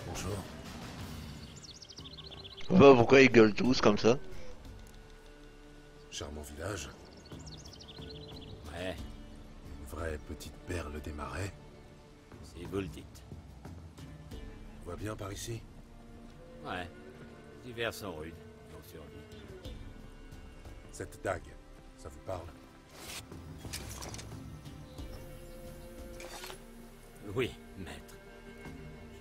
Speaker 3: Bonjour.
Speaker 1: Bah, pourquoi ils gueulent tous comme ça?
Speaker 3: Charmant village.
Speaker 2: Ouais,
Speaker 3: Une vraie petite perle des marais.
Speaker 2: si vous le dites.
Speaker 3: Tout va bien par ici?
Speaker 2: Ouais, les hivers sont rudes, et on survit.
Speaker 3: Cette dague, ça vous parle?
Speaker 2: Oui, maître.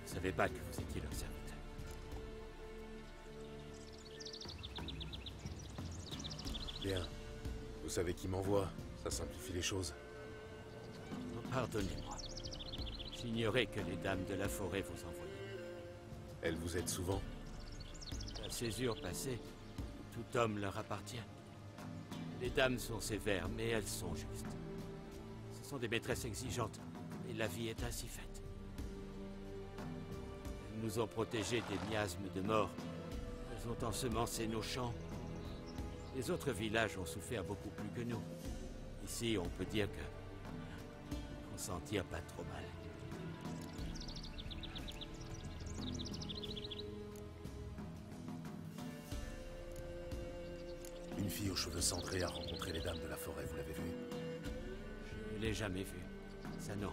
Speaker 2: Je savais pas que vous étiez leur serviteur.
Speaker 3: Bien. Vous savez qui m'envoie. Ça simplifie les choses.
Speaker 2: Oh, pardonnez-moi. J'ignorais que les dames de la forêt vous envoyaient.
Speaker 3: Elle vous aide souvent?
Speaker 2: La césure passée, tout homme leur appartient. Les dames sont sévères, mais elles sont justes. Ce sont des maîtresses exigeantes, et la vie est ainsi faite. Elles nous ont protégés des miasmes de mort. Elles ont ensemencé nos champs. Les autres villages ont souffert beaucoup plus que nous. Ici, on peut dire que on s'en tire pas trop mal.
Speaker 3: Une fille aux cheveux cendrés a rencontré les dames de la forêt, vous l'avez vue?
Speaker 2: Je ne l'ai jamais vue. Ça non.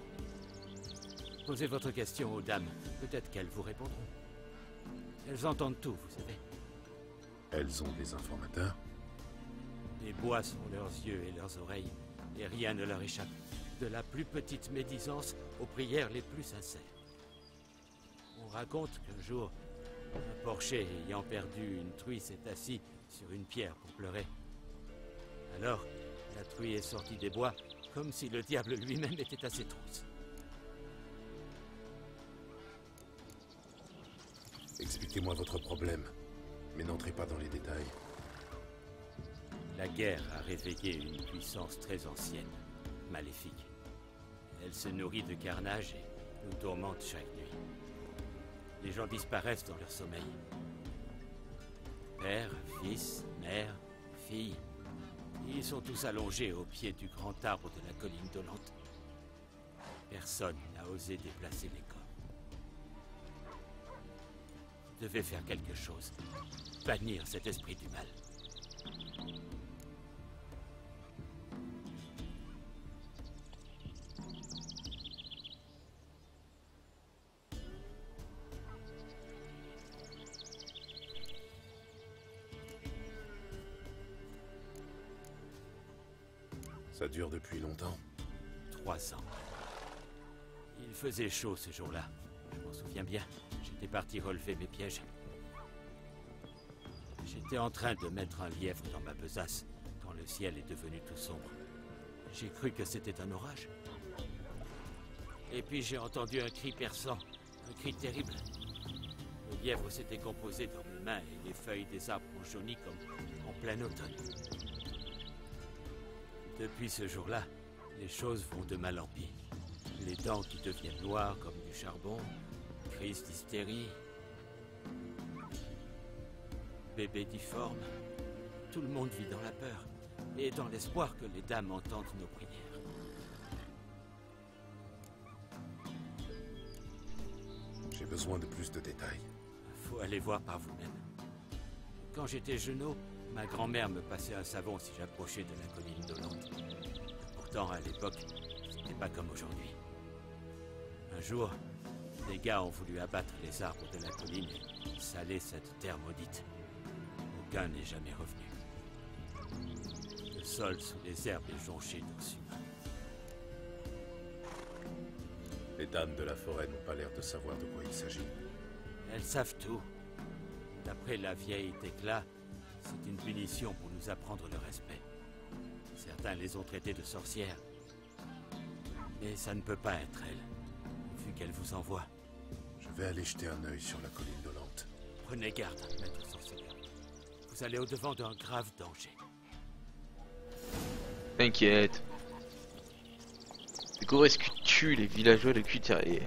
Speaker 2: Posez votre question aux dames. Peut-être qu'elles vous répondront. Elles entendent tout, vous savez.
Speaker 3: Elles ont des informateurs?
Speaker 2: Les bois sont leurs yeux et leurs oreilles, et rien ne leur échappe. De la plus petite médisance aux prières les plus sincères. On raconte qu'un jour, un porcher ayant perdu une truie s'est assis sur une pierre pour pleurer. Alors, la truie est sortie des bois, comme si le diable lui-même était à ses trousses.
Speaker 3: Expliquez-moi votre problème, mais n'entrez pas dans les détails.
Speaker 2: La guerre a réveillé une puissance très ancienne, maléfique. Elle se nourrit de carnage et nous tourmente chaque nuit. Les gens disparaissent dans leur sommeil. Père, fils, mère, fille. Ils sont tous allongés au pied du grand arbre de la colline dolente. Personne n'a osé déplacer les corps. Vous devez faire quelque chose. Bannir cet esprit du mal.
Speaker 3: Ça dure depuis longtemps?
Speaker 2: 3 ans. Il faisait chaud ce jour-là. Je m'en souviens bien. J'étais parti relever mes pièges. J'étais en train de mettre un lièvre dans ma besace quand le ciel est devenu tout sombre. J'ai cru que c'était un orage.
Speaker 10: Et puis j'ai entendu un cri perçant, un cri terrible. Le lièvre s'est décomposé dans mes mains et les feuilles des arbres ont jauni comme en plein automne. Depuis ce jour-là, les choses vont de mal en pis. Les dents qui deviennent noires comme du charbon, crise d'hystérie, bébé difforme. Tout le monde vit dans la peur et dans l'espoir que les dames entendent nos prières.
Speaker 3: J'ai besoin de plus de détails.
Speaker 10: Faut aller voir par vous-même. Quand j'étais jeune, ma grand-mère me passait un savon si j'approchais de la colline dolente. Pourtant, à l'époque, c'était pas comme aujourd'hui. Un jour, des gars ont voulu abattre les arbres de la colline et saler cette terre maudite. Aucun n'est jamais revenu. Le sol sous les herbes est jonché d'os humains.
Speaker 3: Les dames de la forêt n'ont pas l'air de savoir de quoi il s'agit.
Speaker 10: Elles savent tout. D'après la vieille Tecla, c'est une punition pour nous apprendre le respect. Certains les ont traitées de sorcières. Mais ça ne peut pas être elles, vu qu'elle vous envoie.
Speaker 3: Je vais aller jeter un œil sur la colline dolente.
Speaker 10: Prenez garde, maître sorcière. Vous allez au-devant d'un grave danger.
Speaker 1: T'inquiète. Gorescu tue les villageois de Cuiterrier.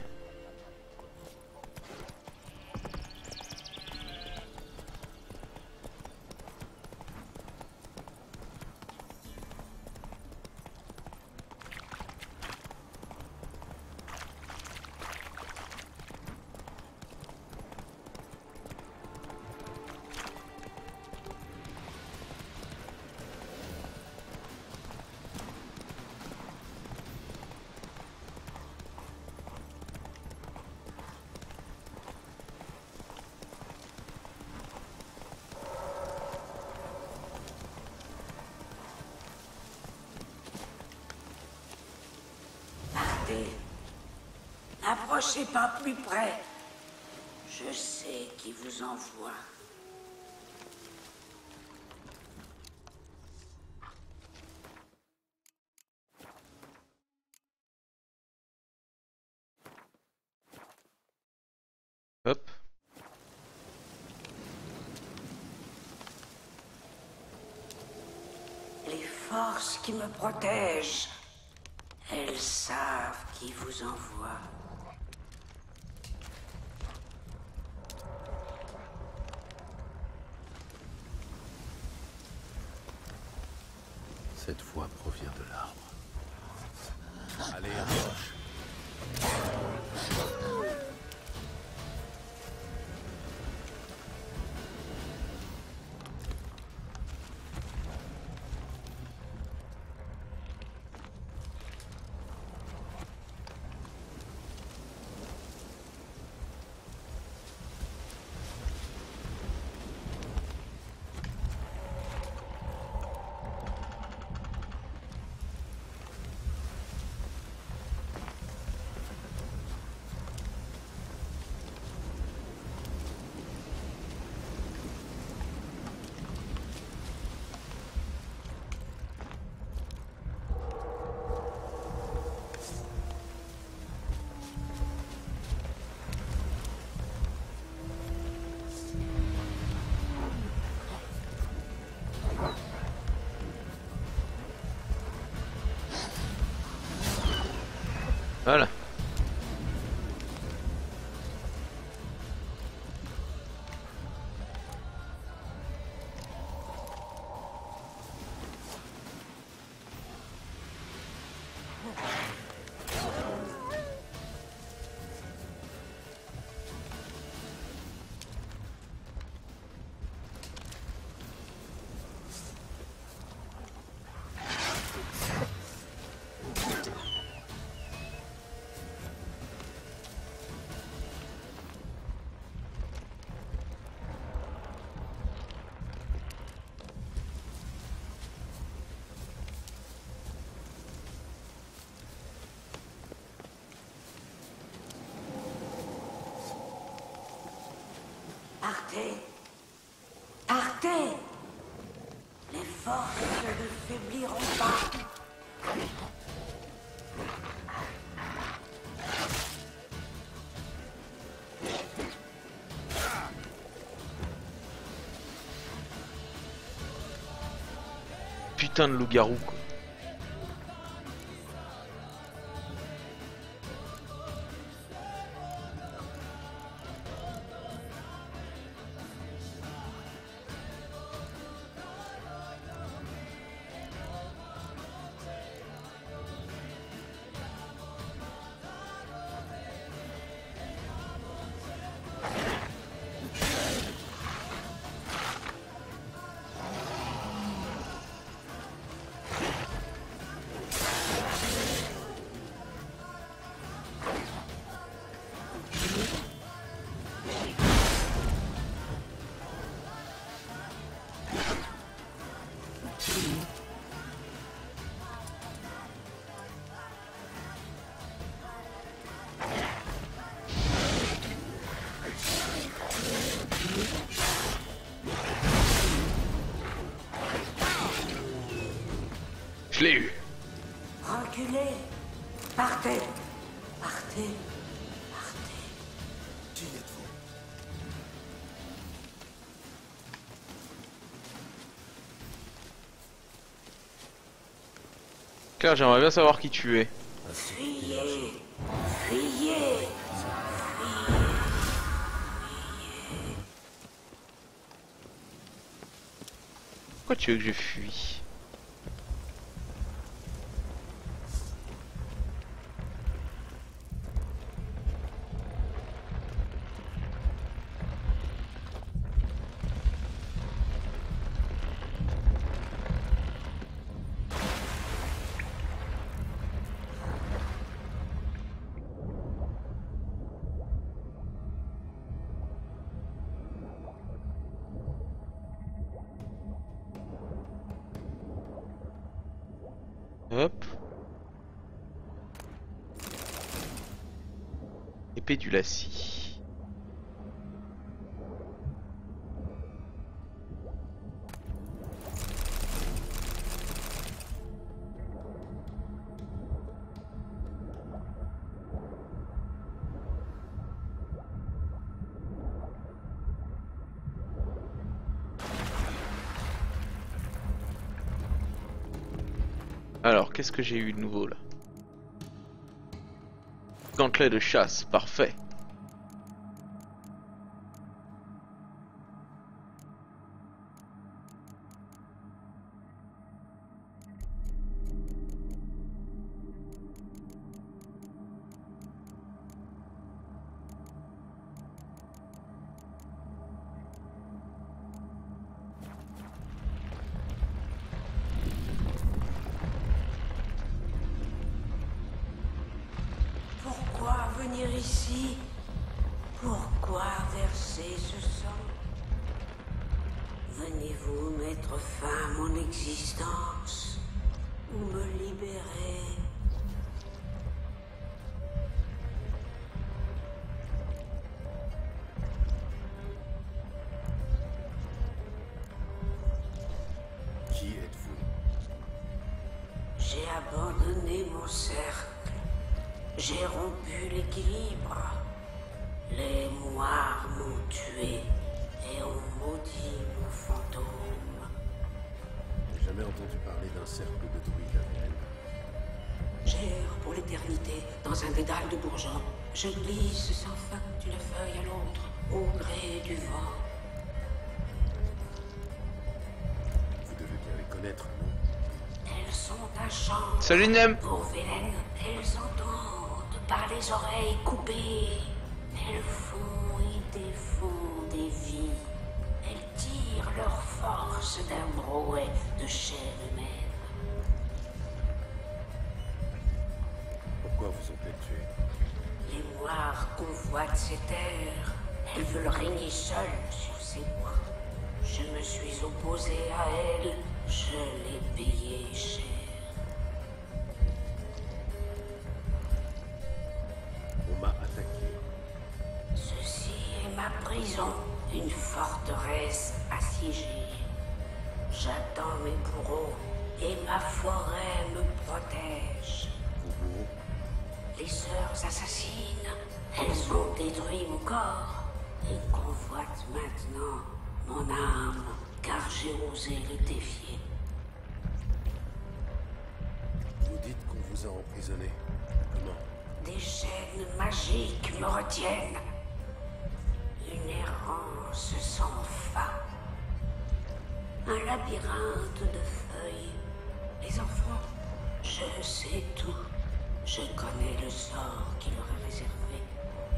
Speaker 11: N'approchez pas plus près. Je sais qui vous envoie.
Speaker 1: Hop.
Speaker 11: Les forces qui me protègent, elles savent qui vous envoie.
Speaker 3: Cette voix provient de l'arbre. Allez, approche.
Speaker 1: Voilà.
Speaker 11: Partez. Partez. Les forces ne faibliront pas.
Speaker 1: putain de loup-garou, quoi. Je l'ai eu.
Speaker 11: Reculez. Partez. Partez. Partez.
Speaker 3: Qui êtes-vous?
Speaker 1: Car j'aimerais bien savoir qui tu es.
Speaker 11: Fuyez. Fuyez.
Speaker 1: Pourquoi tu veux que je fuis? Hop. Épée du lacis. Alors, qu'est-ce que j'ai eu de nouveau là? Gantelet de chasse, parfait.
Speaker 11: Pourquoi venir ici? Pourquoi verser ce sang? Venez-vous mettre fin à mon existence ou me libérer?
Speaker 3: Qui êtes-vous?
Speaker 11: J'ai abandonné mon cercle. J'ai rompu l'équilibre. Les moires m'ont tué et ont maudit mon fantôme.
Speaker 3: J'ai jamais entendu parler d'un cercle de druides à Velen.
Speaker 11: J'erre pour l'éternité dans un dédale de bourgeons. Je glisse sans fin d'une feuille à l'autre, au gré du vent.
Speaker 3: Vous devez bien les connaître, non?
Speaker 11: Elles sont un chant.
Speaker 1: Salut Nem.
Speaker 11: Pour Velen, elles entendent par les oreilles coupées. Elles font et défont des vies. Elles tirent leur force d'un brouet de chair humaine.
Speaker 3: Pourquoi vous ont-elles tué?
Speaker 11: Les moires convoitent ces terres. Elles veulent régner seules sur ces bois. Je me suis opposé à elles. Je l'ai payé cher.
Speaker 3: On m'a attaqué.
Speaker 11: Ceci est ma prison, une forteresse assiégée. J'attends mes bourreaux et ma forêt me protège.
Speaker 3: Vos bourreaux?
Speaker 11: Les sœurs assassines, elles ont détruit mon corps et convoitent maintenant mon âme, car j'ai osé les défier.
Speaker 3: vous a emprisonné. Comment?
Speaker 11: Des chaînes magiques me retiennent. Une errance sans fin. Un labyrinthe de feuilles. Les enfants, je sais tout. Je connais le sort qui leur est réservé.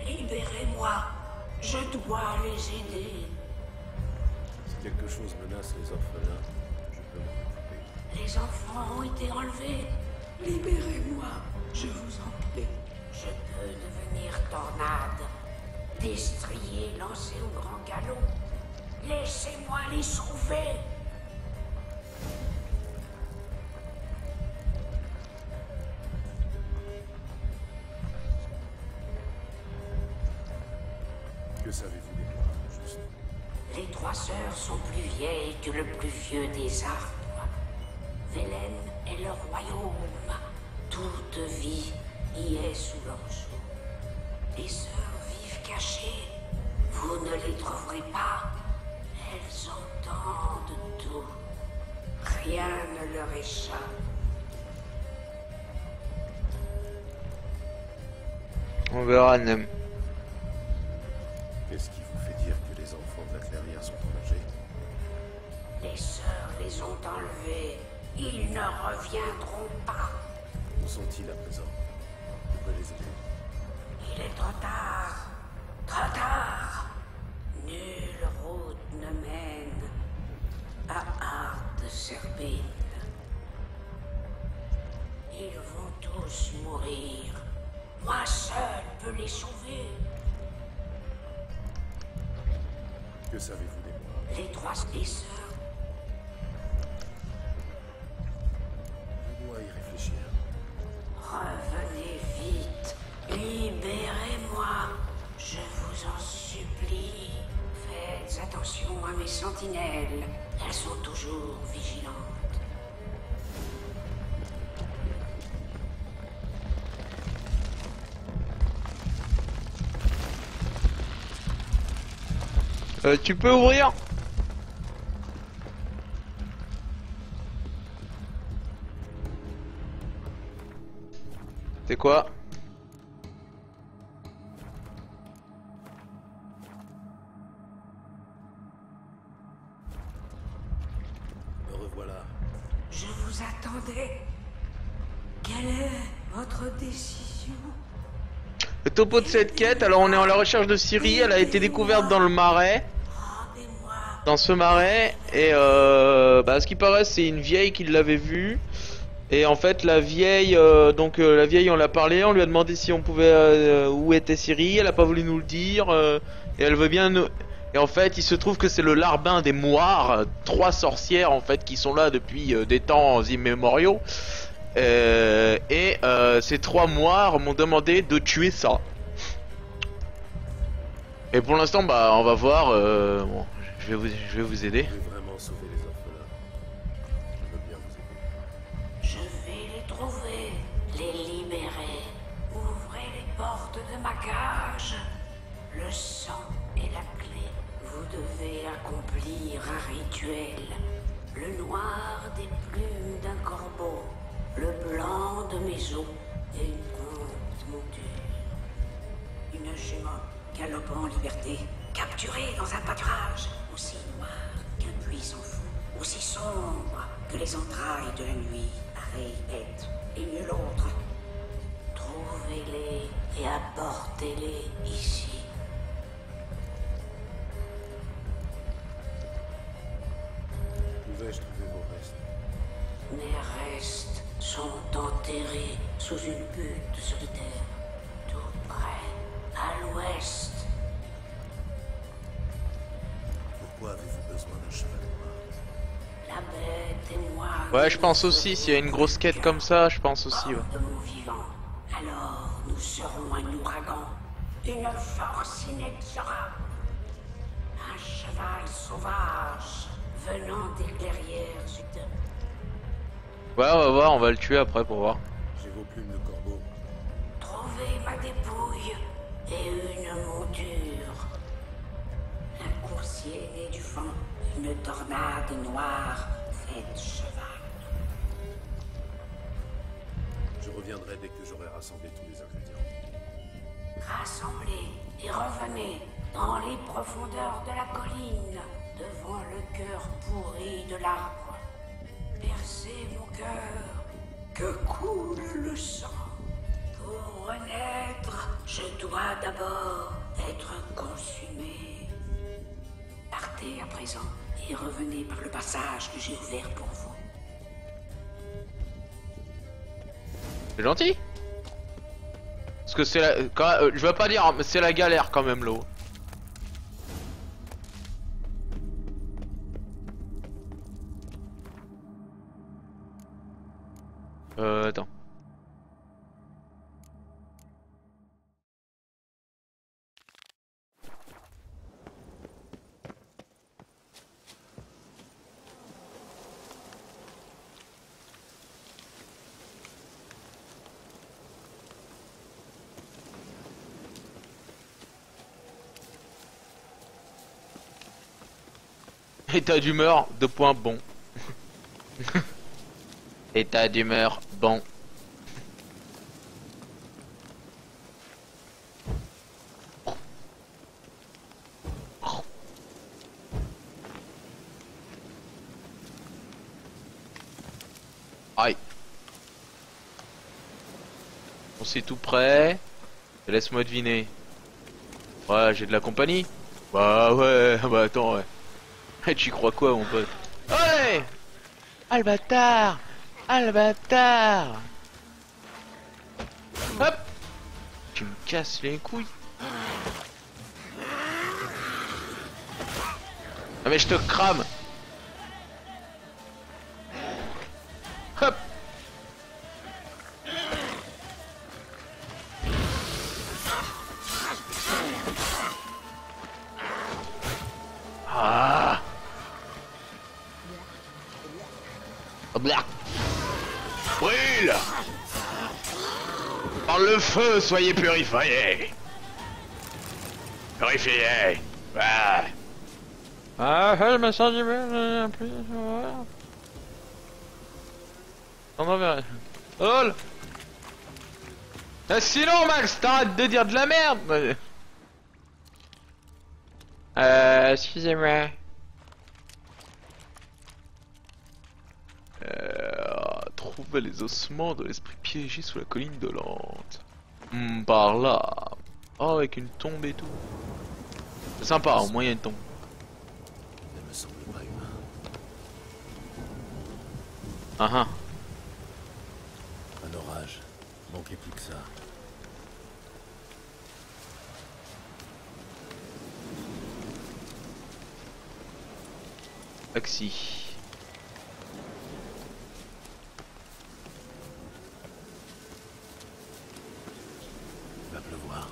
Speaker 11: Libérez-moi. Je dois les aider.
Speaker 3: Si quelque chose menace les orphelins, je peux m'en occuper.
Speaker 11: Les enfants ont été enlevés. Libérez-moi. Je vous en prie. Je peux devenir tornade. Destrier, lancer au grand galop. Laissez-moi les sauver.
Speaker 3: Que savez-vous des noirs, juste?
Speaker 11: Les trois sœurs sont plus vieilles que le plus vieux des arbres. Velen est leur royaume. Toute vie y est sous leur joug. Les sœurs vivent cachées. Vous ne les trouverez pas. Elles entendent tout. Rien ne leur échappe.
Speaker 1: On verra, Nem.
Speaker 3: Qu'est-ce qui vous fait dire que les enfants de la clairière sont en danger?
Speaker 11: Les sœurs les ont enlevés. Ils ne reviendront pas.
Speaker 3: Où sont-ils à présent? Je peux les aider.
Speaker 11: Il est trop tard. Trop tard. Nulle route ne mène à Arde Serbine. Ils vont tous mourir. Moi seul peux les sauver.
Speaker 3: Que savez-vous des noirs?
Speaker 11: Les trois sœurs.
Speaker 3: Je dois y réfléchir.
Speaker 11: Revenez vite. Libérez-moi. Je vous en supplie. Faites attention à mes sentinelles. Elles sont toujours vigilantes.
Speaker 1: Tu peux ouvrir? C'est quoi?
Speaker 3: Me revoilà.
Speaker 11: Je vous attendais. Quelle est votre décision?
Speaker 1: Le topo de cette quête, alors on est en la recherche de Ciri, elle a été découverte dans le marais. Dans ce marais, et à ce qui paraît c'est une vieille qui l'avait vue. Et en fait la vieille, la vieille on l'a parlé, on lui a demandé si on pouvait, où était Ciri, elle a pas voulu nous le dire, et elle veut bien nous... Et en fait il se trouve que c'est le larbin des moires, 3 sorcières en fait qui sont là depuis des temps immémoriaux. Ces 3 moires m'ont demandé de tuer ça. Et pour l'instant on va voir, bon, je vais vous aider.
Speaker 3: Vous voulez vraiment sauver les orphelins? Je veux bien vous aider.
Speaker 11: Je vais les trouver, les libérer. Ouvrez les portes de ma cage. Le sang est la clé. Vous devez accomplir un rituel. Le noir des plumes d'un corbeau. Le blanc de mes os et une prompte monture. Une jument galopant en liberté, capturée dans un pâturage aussi noir qu'un puits sans fond, aussi sombre que les entrailles de la nuit, pareille bête et nulle autre. Trouvez-les et apportez-les ici.
Speaker 3: Où vais-je trouver vos restes?
Speaker 11: Mes restes sont enterrés sous une butte solitaire, tout près, à l'ouest.
Speaker 3: Pourquoi avez-vous besoin d'un cheval noir?
Speaker 11: La bête et moi...
Speaker 1: Ouais, je pense aussi, s'il y a une grosse quête comme ça, je pense aussi, ouais.
Speaker 11: De mon vivant. Alors nous serons un ouragan, une force inexorable, un cheval sauvage venant des clairières sud.
Speaker 1: Ouais, on va voir, on va le tuer après pour voir.
Speaker 3: J'ai vos plumes de corbeau.
Speaker 11: Trouvez ma dépouille et une monture. Un coursier né du vent, une tornade noire faite cheval.
Speaker 3: Je reviendrai dès que j'aurai rassemblé tous les ingrédients.
Speaker 11: Rassemblez et revenez dans les profondeurs de la colline, devant le cœur pourri de l'arbre. Percez mon cœur, que coule le sang. Pour renaître, je dois d'abord être consumé. Partez à présent et revenez par le passage que j'ai ouvert pour vous.
Speaker 1: C'est gentil. Parce que c'est la... je vais pas dire, mais c'est la galère quand même l'eau. Attends. État d'humeur, 2 points bon. État d'humeur bon. Aïe. On c'est tout prêt. Laisse-moi deviner. Ouais, j'ai de la compagnie. Bah ouais, bah attends ouais. Tu crois quoi mon pote? Allez! Ah le bâtard! Ah le bâtard! Hop! Tu me casses les couilles! Ah mais je te crame! Hop! Ah! Black. Brûle! Par le feu, soyez purifiés! Purifiés! Ouais! Ah, je me sens du bien, plus. On va vers. Oh! Sinon, Max, t'arrêtes de dire de la merde! Excusez-moi. Trouver les ossements de l'esprit piégé sous la colline dolente. Par là. Oh, avec une tombe et tout. C'est sympa, au moins il y a une tombe.
Speaker 3: Ne me semble pas humain.
Speaker 1: Ah ah.
Speaker 3: Un orage. Manquait plus que ça.
Speaker 1: Taxi.
Speaker 3: Il va pleuvoir.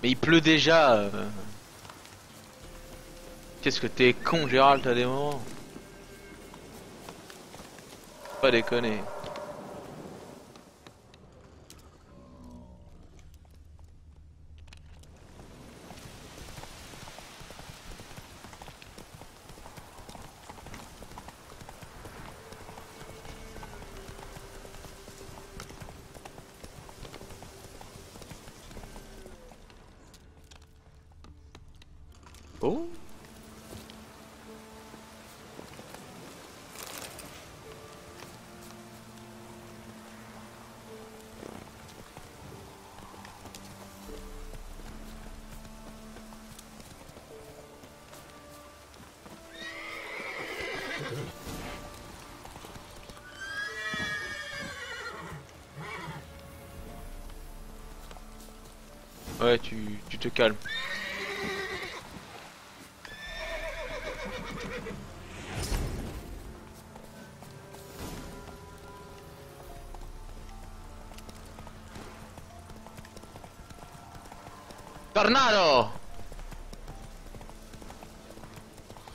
Speaker 1: Mais il pleut déjà. Qu'est-ce que t'es con, Gérald, t'as des moments. Faut pas déconner. Oh. Ouais, tu te calmes. Tornado!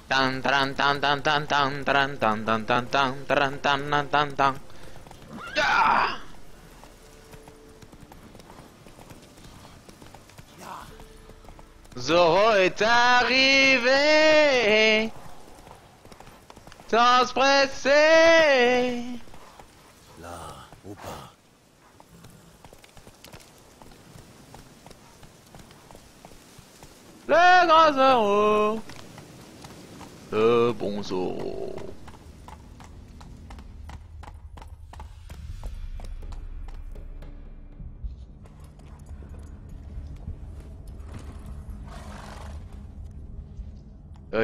Speaker 1: Tan tan tan tan tan tan tan tan tan tan tan tan tan tan tan. Ah! Zoro est arrivé sans se presser.
Speaker 3: Là, au ou pas?
Speaker 1: Les grands Zoro, le bon Zoro.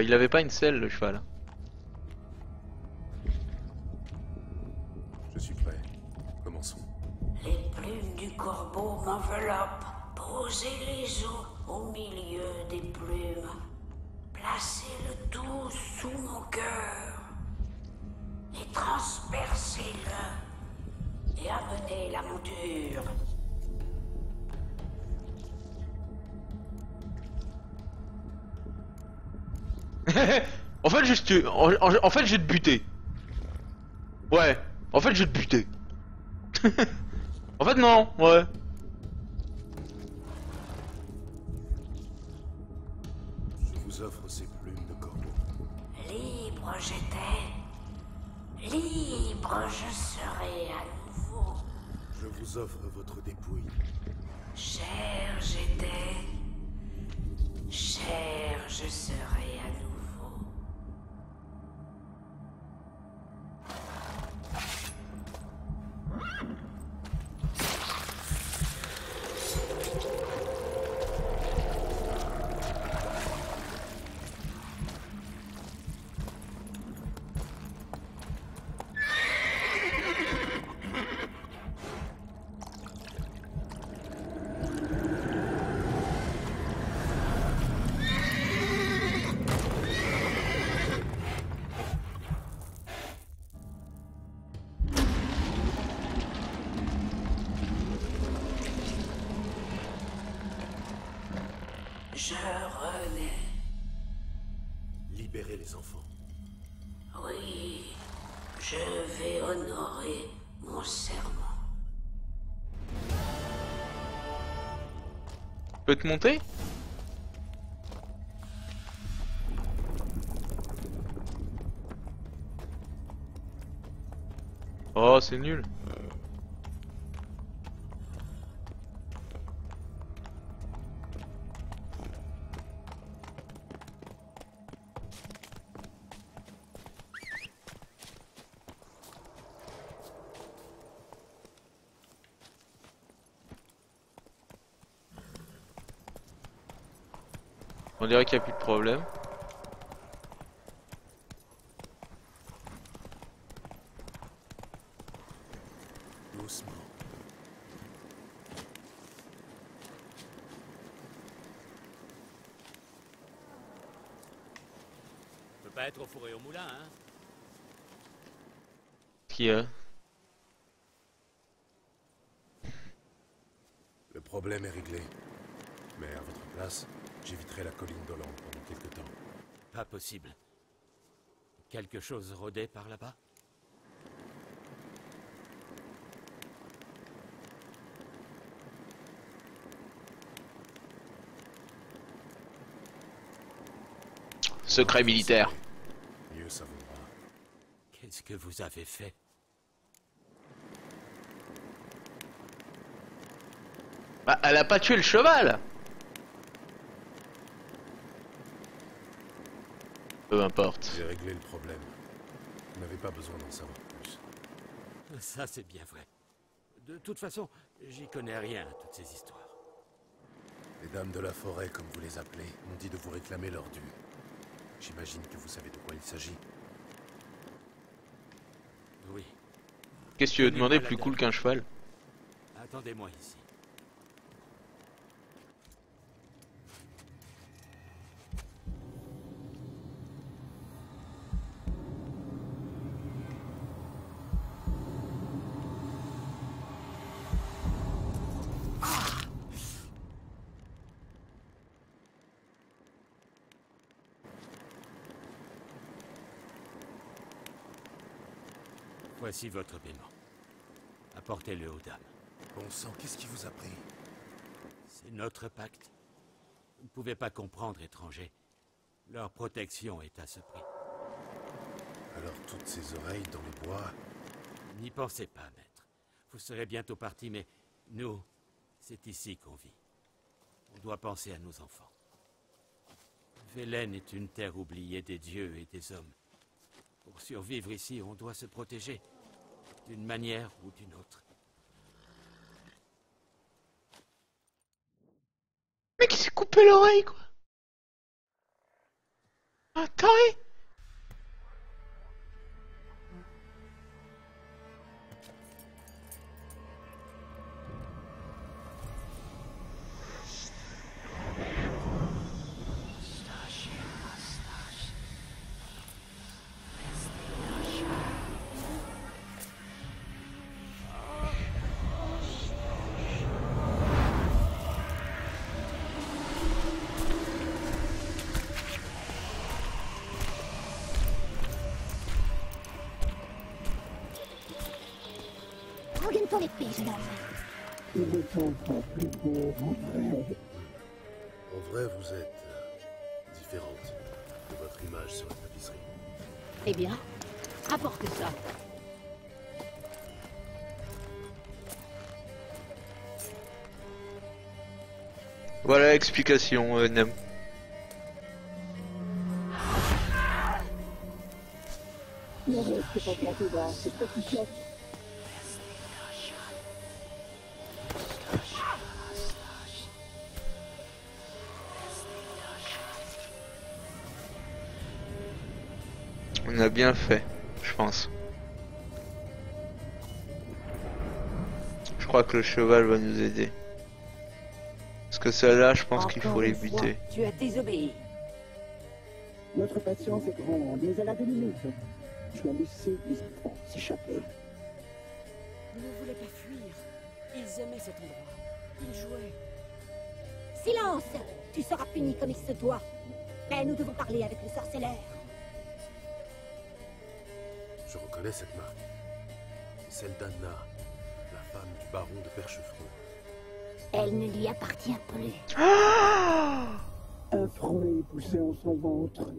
Speaker 1: Il avait pas une selle, le cheval.
Speaker 3: Je suis prêt. Commençons.
Speaker 11: Les plumes du corbeau m'enveloppent. Posez les os au milieu des plumes. Placez le tout sous mon cœur. Et transpercez-le. Et amenez la monture.
Speaker 1: En fait, en fait, je vais te buter. Ouais, en fait, je vais te buter. En fait, non, ouais.
Speaker 3: Je vous offre ces plumes de corbeau.
Speaker 11: Libre j'étais. Libre je serai à nouveau.
Speaker 3: Je vous offre votre dépouille.
Speaker 11: Cher j'étais. Cher je serai à nouveau. Je renais.
Speaker 3: Libérez les enfants.
Speaker 11: Oui, je vais honorer mon serment.
Speaker 1: Je peux te monter? Oh, c'est nul. On dirait qu'il n'y a plus de problème.
Speaker 3: Doucement.
Speaker 10: On peut pas être au four et au moulin, hein.
Speaker 1: Qui a?
Speaker 3: Le problème est réglé. Mais à votre place, j'éviterai la colline d'Hollande pendant quelque temps.
Speaker 10: Pas possible. Quelque chose rôdait par là-bas?
Speaker 1: Secret militaire.
Speaker 3: Mieux ça vaudra.
Speaker 10: Qu'est-ce que vous avez fait?
Speaker 1: Bah, elle a pas tué le cheval. Peu importe.
Speaker 3: J'ai réglé le problème. Vous n'avez pas besoin d'en savoir plus.
Speaker 10: Ça, c'est bien vrai. De toute façon, j'y connais rien à toutes ces histoires.
Speaker 3: Les dames de la forêt, comme vous les appelez, m'ont dit de vous réclamer leur dû. J'imagine que vous savez de quoi il s'agit.
Speaker 10: Oui.
Speaker 1: Qu'est-ce que tu veux demander plus cool qu'un cheval?
Speaker 10: Attendez-moi ici. Voici votre paiement. Apportez-le aux dames.
Speaker 3: Bon sang, qu'est-ce qui vous a pris?
Speaker 10: C'est notre pacte. Vous ne pouvez pas comprendre, étranger. Leur protection est à ce prix.
Speaker 3: Alors toutes ces oreilles dans les bois...
Speaker 10: N'y pensez pas, maître. Vous serez bientôt partis, mais nous, c'est ici qu'on vit. On doit penser à nos enfants. Velen est une terre oubliée des dieux et des hommes. Pour survivre ici, on doit se protéger, d'une manière ou d'une autre.
Speaker 1: Mais qui s'est coupé l'oreille, quoi. Ah, taré.
Speaker 8: Regagne ton épée, jeune homme.
Speaker 9: Il est encore plus beau en vrai.
Speaker 3: En vrai, vous êtes différente de votre image sur la tapisserie.
Speaker 8: Eh bien, apporte ça.
Speaker 1: Voilà l'explication, Nem.
Speaker 9: Ne reste pas planté dans cette petite pièce.
Speaker 1: On a bien fait, je pense. Je crois que le cheval va nous aider. Parce que celle-là, je pense qu'il faut les buter.
Speaker 7: Tu as désobéi.
Speaker 9: Notre patience est grande, mais elle a des limites. Tu as laissé les enfants s'échapper.
Speaker 5: Ils ne voulaient pas fuir. Ils aimaient cet endroit. Ils jouaient.
Speaker 8: Silence! Tu seras puni comme il se doit. Mais nous devons parler avec le sorcellaire.
Speaker 3: Je reconnais cette marque. C'est celle d'Anna, la femme du baron de Perchefreux.
Speaker 4: Elle ne lui appartient plus.
Speaker 9: Un fruit poussait en son ventre.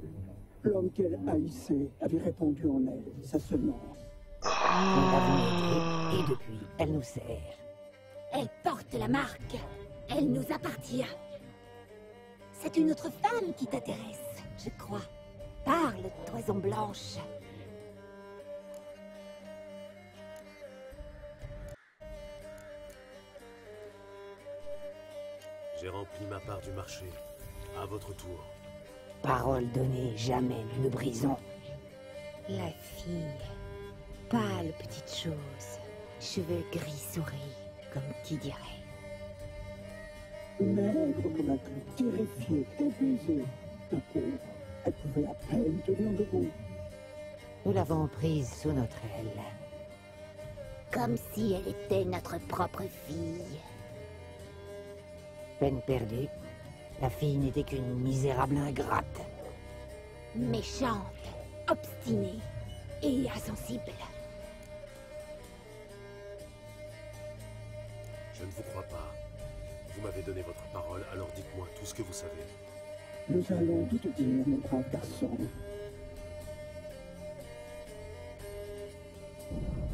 Speaker 9: L'homme qu'elle haïssait avait répandu en elle sa semence.
Speaker 7: Nous l'avons aidée, et depuis, elle nous sert.
Speaker 8: Elle porte la marque. Elle nous appartient. C'est une autre femme qui t'intéresse, je crois. Parle, Toison Blanche.
Speaker 3: J'ai rempli ma part du marché. À votre tour.
Speaker 7: Parole donnée, jamais nous ne brisons.
Speaker 8: La fille. Pâle petite chose. Cheveux gris souris, comme qui dirait.
Speaker 9: Maigre comme un clou, terrifiée, épuisée. La pauvre, elle pouvait à peine tenir debout.
Speaker 7: Nous l'avons prise sous notre aile.
Speaker 4: Comme si elle était notre propre fille.
Speaker 7: Peine perdue. La fille n'était qu'une misérable ingrate.
Speaker 8: Méchante, obstinée et insensible.
Speaker 3: Je ne vous crois pas. Vous m'avez donné votre parole, alors dites-moi tout ce que vous savez.
Speaker 9: Nous allons tout te dire, mon brave garçon.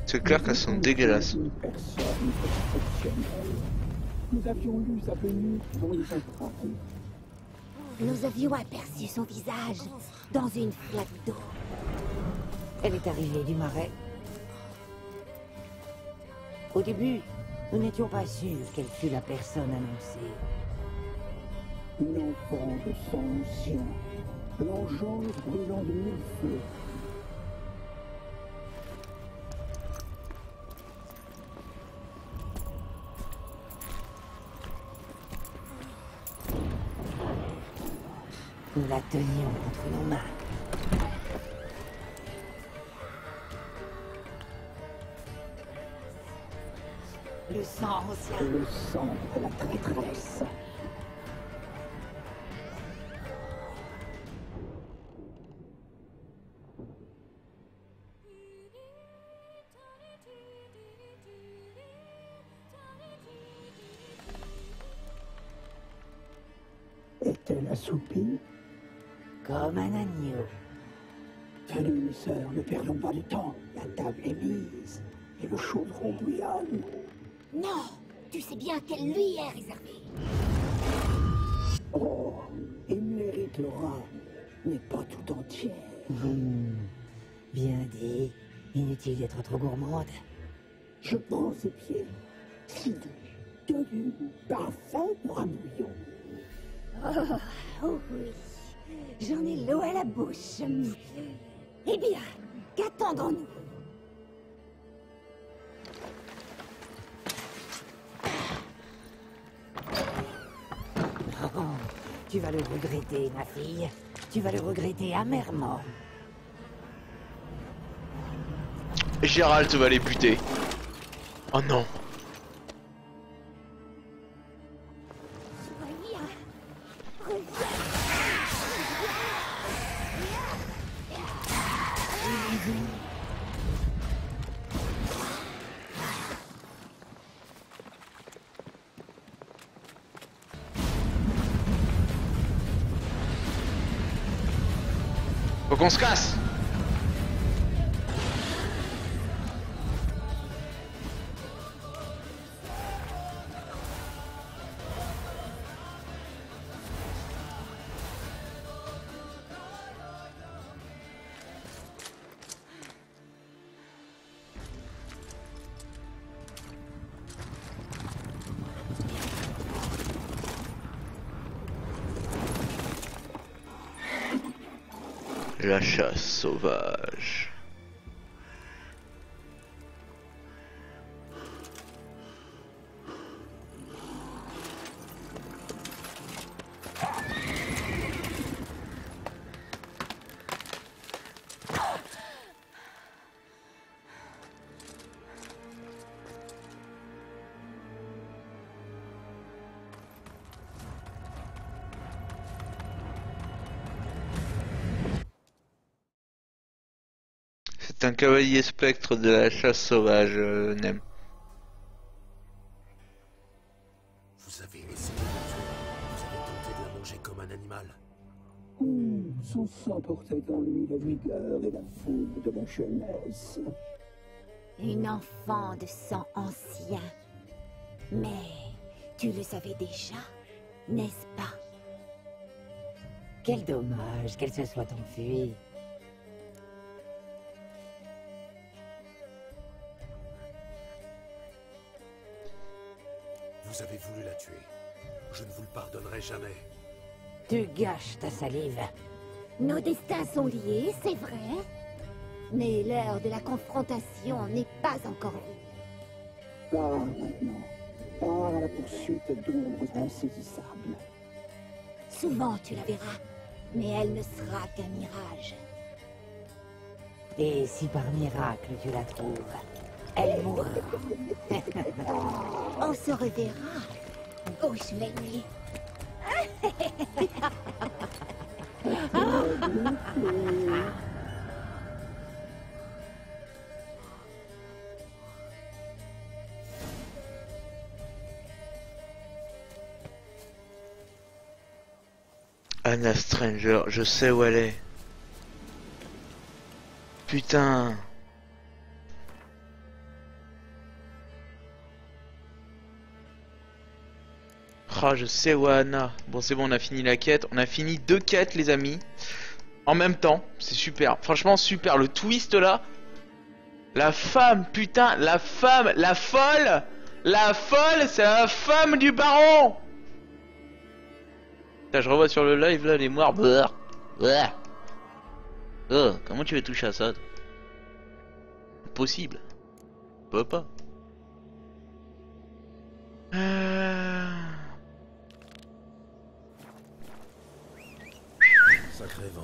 Speaker 1: C'est clair qu'elles sont dégueulasses.
Speaker 9: Une personne exceptionnelle. Nous avions lu sa venue dans les entrailles.
Speaker 8: Nous avions aperçu son visage dans une flaque d'eau.
Speaker 7: Elle est arrivée du marais. Au début, nous n'étions pas sûrs qu'elle fût la personne annoncée.
Speaker 9: L'enfant de sang ancien, l'engeance brûlant de mille feux.
Speaker 7: Nous la tenions entre nos mains. Le sang ancien.
Speaker 9: Le sang de la traîtresse. Est-elle assoupie?
Speaker 7: Comme un agneau.
Speaker 9: Tenez, mes sœurs, ne perdons pas de temps. La table est mise. et le chaudron bouillonne.
Speaker 8: Non, tu sais bien qu'elle lui est réservée.
Speaker 9: Oh, il mérite le rein, mais pas tout entier.
Speaker 7: Bien dit. Inutile d'être trop gourmande.
Speaker 9: Je prends ses pieds, si doux, tenus, parfait pour un bouillon.
Speaker 8: Oh oui, j'en ai l'eau à la bouche. Eh bien, qu'attendons-nous?
Speaker 7: Oh, tu vas le regretter, ma fille. Tu vas le regretter amèrement.
Speaker 1: Gérald va les buter. Oh non. Faut qu'on se casse. La chasse sauvage. C'est un cavalier spectre de la chasse sauvage, Nem.
Speaker 3: Vous avez essayé de la tuer. Vous avez tenté de la manger comme un animal.
Speaker 9: Son sang portait en lui la vigueur et la fougue de la jeunesse.
Speaker 8: Une enfant de sang ancien. Mais tu le savais déjà, n'est-ce pas?
Speaker 7: Quel dommage qu'elle se soit enfuie.
Speaker 3: Vous avez voulu la tuer. Je ne vous le pardonnerai jamais.
Speaker 7: Tu gâches ta salive.
Speaker 8: Nos destins sont liés, c'est vrai. Mais l'heure de la confrontation n'est pas encore venue.
Speaker 9: Pars maintenant. Pars à la poursuite d'ombres insaisissables.
Speaker 8: Souvent tu la verras, mais elle ne sera qu'un mirage.
Speaker 7: Et si par miracle tu la trouves, elle mourra.
Speaker 8: On se reverra, gauche nuit.
Speaker 1: Anna Stranger, je sais où elle est. Putain. Ah, je sais où est Anna. Bon, c'est bon, on a fini la quête. On a fini 2 quêtes, les amis. En même temps, c'est super. Franchement, super. Le twist là. La femme, putain, la femme, la folle. La folle, c'est la femme du baron. Putain, je revois sur le live là, les moires. Oh, comment tu veux toucher à ça? Impossible. On peut pas.
Speaker 3: Sacré vent.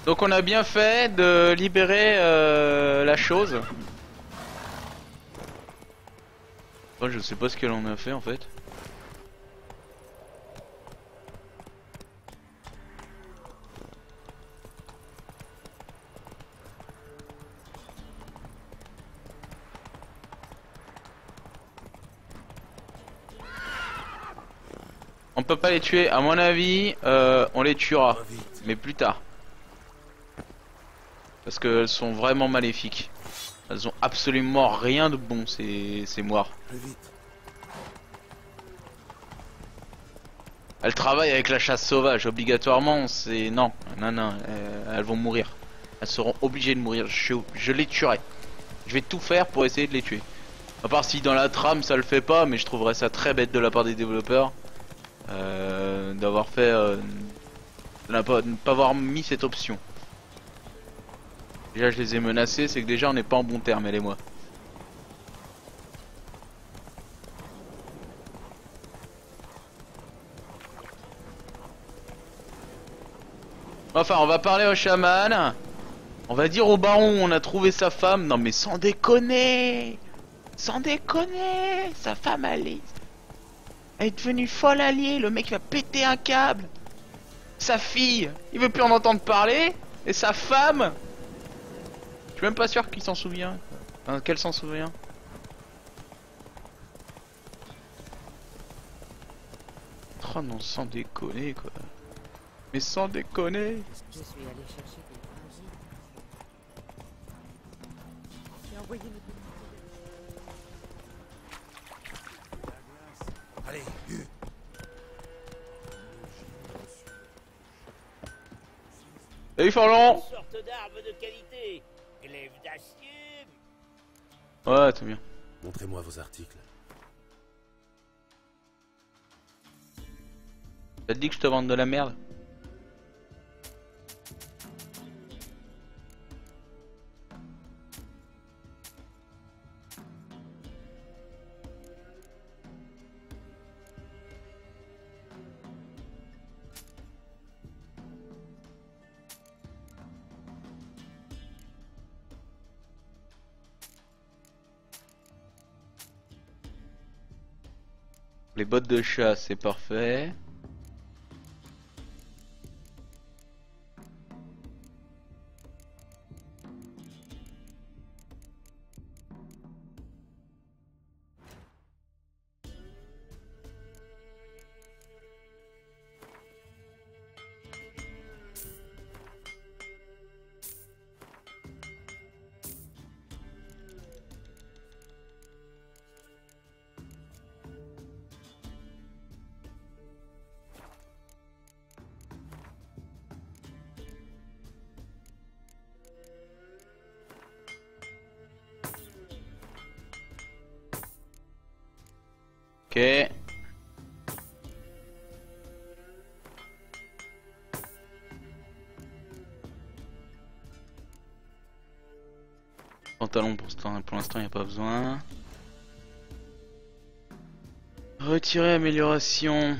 Speaker 1: Donc on a bien fait de libérer la chose. Moi je sais pas ce qu'elle en a fait en fait. On peut pas les tuer. À mon avis, on les tuera. Mais plus tard. Parce qu'elles sont vraiment maléfiques. Elles ont absolument rien de bon, ces moires. Elles travaillent avec la chasse sauvage, obligatoirement, c'est... Non, elles vont mourir. Elles seront obligées de mourir, je les tuerai. Je vais tout faire pour essayer de les tuer. À part si dans la trame ça le fait pas, mais je trouverais ça très bête de la part des développeurs. D'avoir fait... de ne pas avoir mis cette option. Déjà je les ai menacés, c'est que déjà on n'est pas en bon terme, elle et moi. Enfin, on va parler au chaman. On va dire au baron, on a trouvé sa femme. Non mais sans déconner. Sans déconner. Sa femme, elle est devenue folle alliée. Le mec va péter un câble. Sa fille, il veut plus en entendre parler. Et sa femme, je suis même pas sûr qu'il s'en souvient. Enfin, qu'elle s'en souvient. Oh non, sans déconner quoi. Mais sans déconner.
Speaker 5: Je suis allé chercher des parasites. J'ai envoyé mes petits.
Speaker 3: Allez,
Speaker 1: Salut Forlon.
Speaker 12: Une sorte d'arme de qualité. Glaive d'acier.
Speaker 1: Ouais, c'est bien.
Speaker 3: montrez-moi vos articles.
Speaker 1: Ça te dit que je te vende de la merde? Les bottes de chat, c'est parfait. Ok. Pantalon pour l'instant il n'y a pas besoin. Retirer amélioration.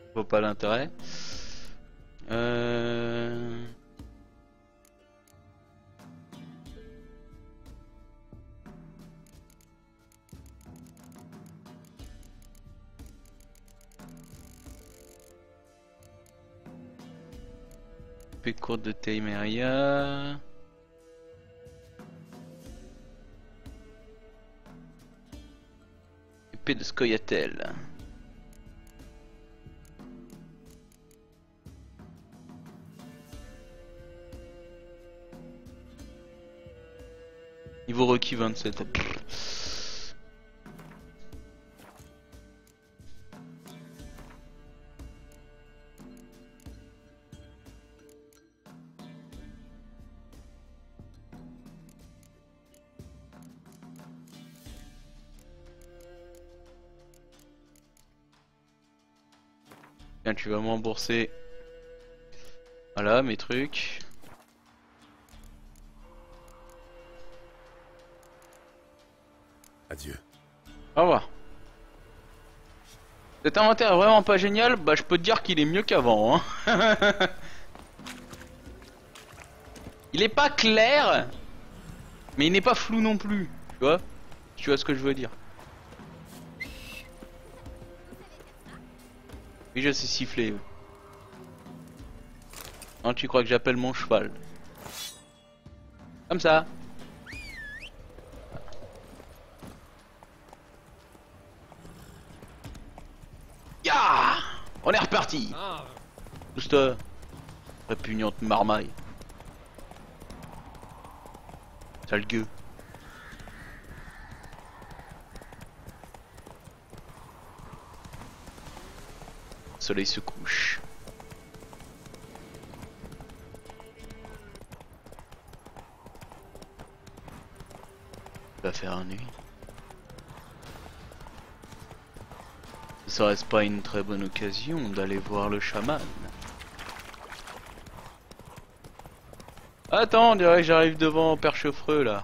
Speaker 1: Je vois pas l'intérêt. Épée courte de Teimeria. Épée de Scoia'tael. Niveau requis 27. Tiens, tu vas m'embourser. Voilà mes trucs.
Speaker 3: Adieu.
Speaker 1: Au revoir. Cet inventaire est vraiment pas génial, bah je peux te dire qu'il est mieux qu'avant. Hein. Il est pas clair, mais il n'est pas flou non plus. Tu vois ce que je veux dire. Oui, je sais siffler. Non, tu crois que j'appelle mon cheval? Comme ça. On est reparti. Pousse-toi. Répugnante marmaille. Sale gueux. Le soleil se couche. Il va faire nuit. Ça reste pas une très bonne occasion d'aller voir le chaman. Attends, on dirait que j'arrive devant Père Chauffreux là.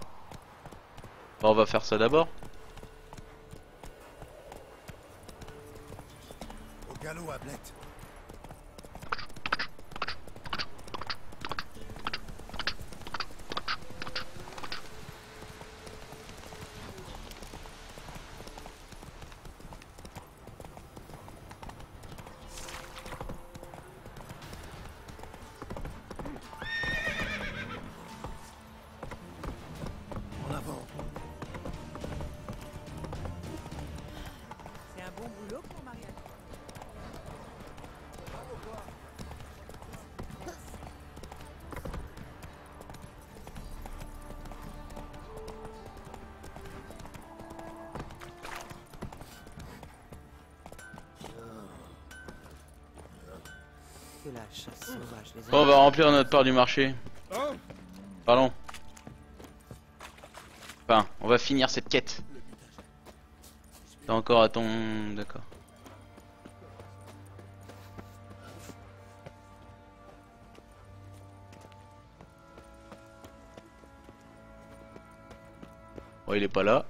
Speaker 1: Bon, on va faire ça d'abord.
Speaker 3: Au galop, Ablette. En avant.
Speaker 13: C'est un bon boulot pour Marianne.
Speaker 2: Que la chasse sauvage les a...
Speaker 1: Bon, on va remplir notre part du marché. Pardon. Enfin, on va finir cette quête. T'as encore à ton... D'accord. Bon, il est pas là.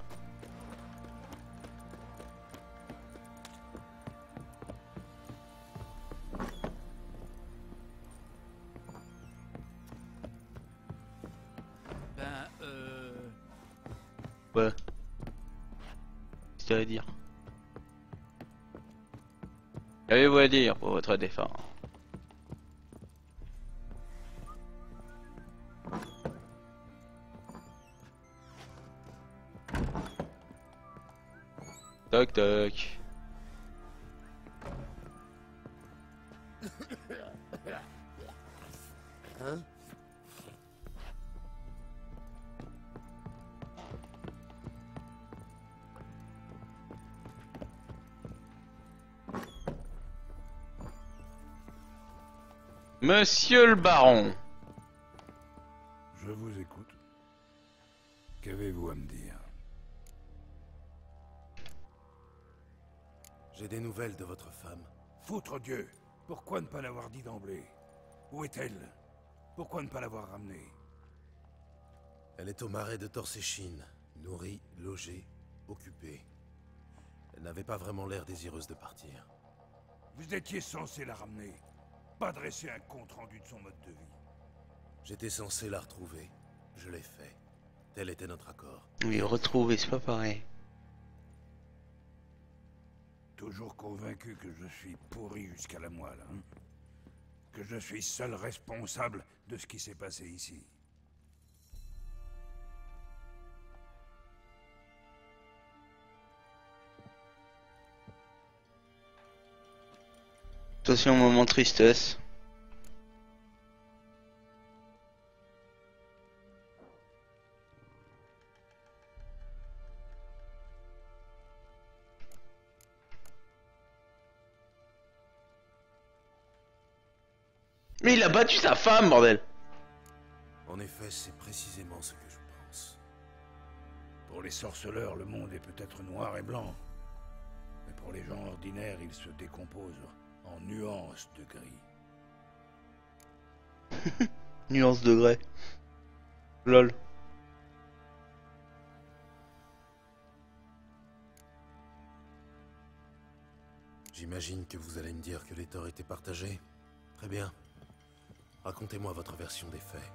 Speaker 1: Ouais. Qu'est-ce qu'il y a à dire? Qu'avez-vous à dire pour votre défense? Toc toc.
Speaker 2: Hein?
Speaker 1: Monsieur le baron.
Speaker 14: Je vous écoute. Qu'avez-vous à me dire?
Speaker 3: J'ai des nouvelles de votre femme.
Speaker 14: Foutre Dieu! Pourquoi ne pas l'avoir dit d'emblée? Où est-elle? Pourquoi ne pas l'avoir ramenée?
Speaker 3: Elle est au marais de Torséchine, nourrie, logée, occupée. Elle n'avait pas vraiment l'air désireuse de partir.
Speaker 14: Vous étiez censé la ramener. Pas dresser un compte-rendu de son mode de vie.
Speaker 3: J'étais censé la retrouver. Je l'ai fait. Tel était notre accord.
Speaker 1: Oui, retrouver, c'est pas pareil.
Speaker 14: Toujours convaincu que je suis pourri jusqu'à la moelle, hein? Que je suis seul responsable de ce qui s'est passé ici.
Speaker 1: Attention, moment tristesse. Mais il a battu sa femme, bordel!
Speaker 3: En effet, c'est précisément ce que je pense.
Speaker 14: Pour les sorceleurs, le monde est peut-être noir et blanc. Mais pour les gens ordinaires, il se décompose en nuances de gris.
Speaker 1: Nuance de grès. Lol.
Speaker 3: J'imagine que vous allez me dire que les torts étaient partagés. Très bien. Racontez-moi votre version des faits.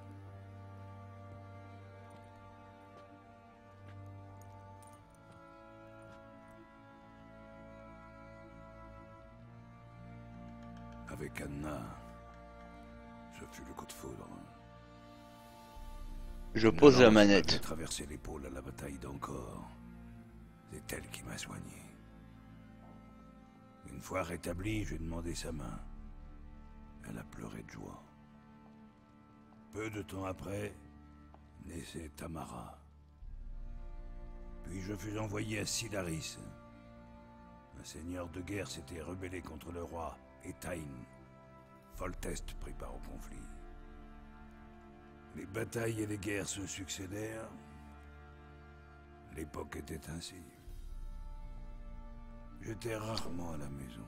Speaker 14: Avec Anna, ce fut le coup de foudre.
Speaker 1: Je pose la
Speaker 14: J'ai
Speaker 1: manette.
Speaker 14: traversé l'épaule à la bataille d'Angkor. C'est elle qui m'a soigné. Une fois rétablie, j'ai demandé sa main. Elle a pleuré de joie. Peu de temps après, naissait Tamara. Puis je fus envoyé à Sidaris. Un seigneur de guerre s'était rebellé contre le roi Etain. Foltest prit part au conflit. Les batailles et les guerres se succédèrent. L'époque était ainsi. J'étais rarement à la maison.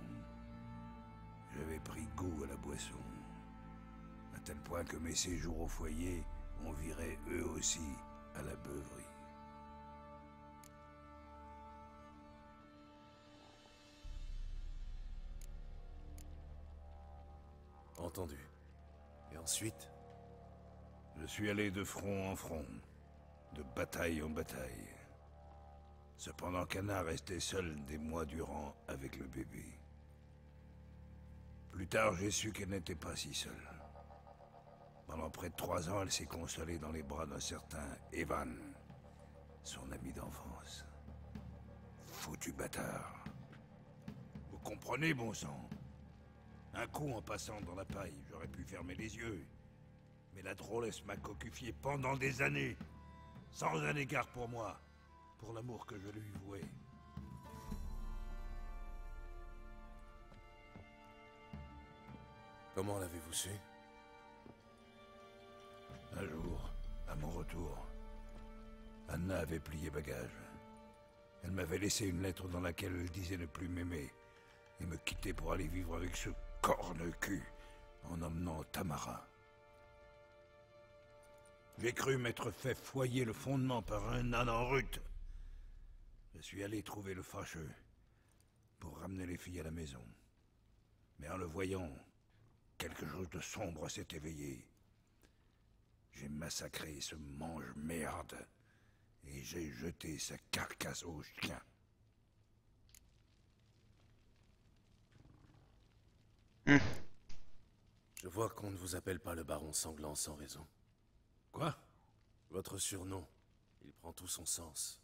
Speaker 14: J'avais pris goût à la boisson, à tel point que mes séjours au foyer ont viré eux aussi à la beuverie.
Speaker 3: Entendu. Et ensuite?
Speaker 14: Je suis allé de front en front, de bataille en bataille. Cependant qu'Anna restait seule des mois durant avec le bébé. Plus tard, j'ai su qu'elle n'était pas si seule. Pendant près de 3 ans, elle s'est consolée dans les bras d'un certain Evan, son ami d'enfance. Foutu bâtard. Vous comprenez, bon sang? Un coup, en passant dans la paille, j'aurais pu fermer les yeux. Mais la drôlesse m'a cocufié pendant des années, sans un égard pour moi, pour l'amour que je lui vouais.
Speaker 3: Comment l'avez-vous su?
Speaker 14: Un jour, à mon retour, Anna avait plié bagage. Elle m'avait laissé une lettre dans laquelle elle disait ne plus m'aimer et me quitter pour aller vivre avec ce corne-cul en emmenant Tamara. J'ai cru m'être fait foyer le fondement par un âne en rut. Je suis allé trouver le fâcheux pour ramener les filles à la maison. Mais en le voyant, quelque chose de sombre s'est éveillé. J'ai massacré ce mange-merde et j'ai jeté sa carcasse aux chiens.
Speaker 3: Je vois qu'on ne vous appelle pas le baron sanglant sans raison.
Speaker 14: Quoi?
Speaker 3: Votre surnom, il prend tout son sens.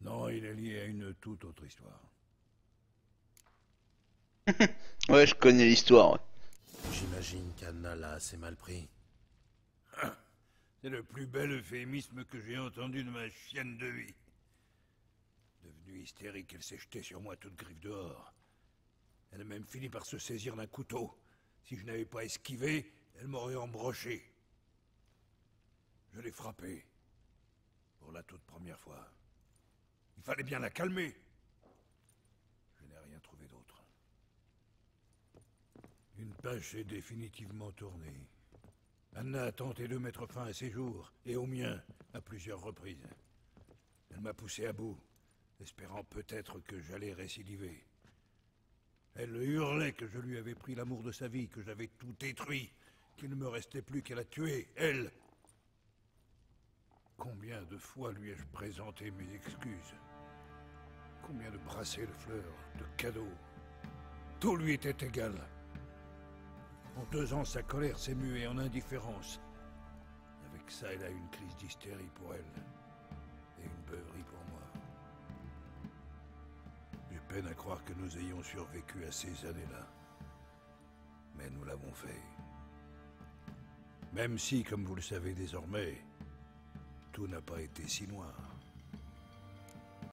Speaker 14: Non, il est lié à une toute autre histoire.
Speaker 1: Ouais, je connais l'histoire. Ouais.
Speaker 3: J'imagine qu'Anna l'a assez mal pris.
Speaker 14: C'est le plus bel euphémisme que j'ai entendu de ma chienne de vie. Devenue hystérique, elle s'est jetée sur moi toute griffe dehors. Elle a même fini par se saisir d'un couteau. Si je n'avais pas esquivé, elle m'aurait embroché. Je l'ai frappée. Pour la toute première fois. Il fallait bien la calmer. Je n'ai rien trouvé d'autre. Une page est définitivement tournée. Anna a tenté de mettre fin à ses jours, et au mien, à plusieurs reprises. Elle m'a poussé à bout, espérant peut-être que j'allais récidiver. Elle hurlait que je lui avais pris l'amour de sa vie, que j'avais tout détruit, qu'il ne me restait plus qu'à la tuer, elle. Combien de fois lui ai-je présenté mes excuses? Combien de brassées de fleurs, de cadeaux? Tout lui était égal. En 2 ans, sa colère s'est muée en indifférence. Avec ça, elle a eu une crise d'hystérie pour elle. Et une beuverie pour moi. J'ai peine à croire que nous ayons survécu à ces années-là. Mais nous l'avons fait. Même si, comme vous le savez désormais, tout n'a pas été si noir.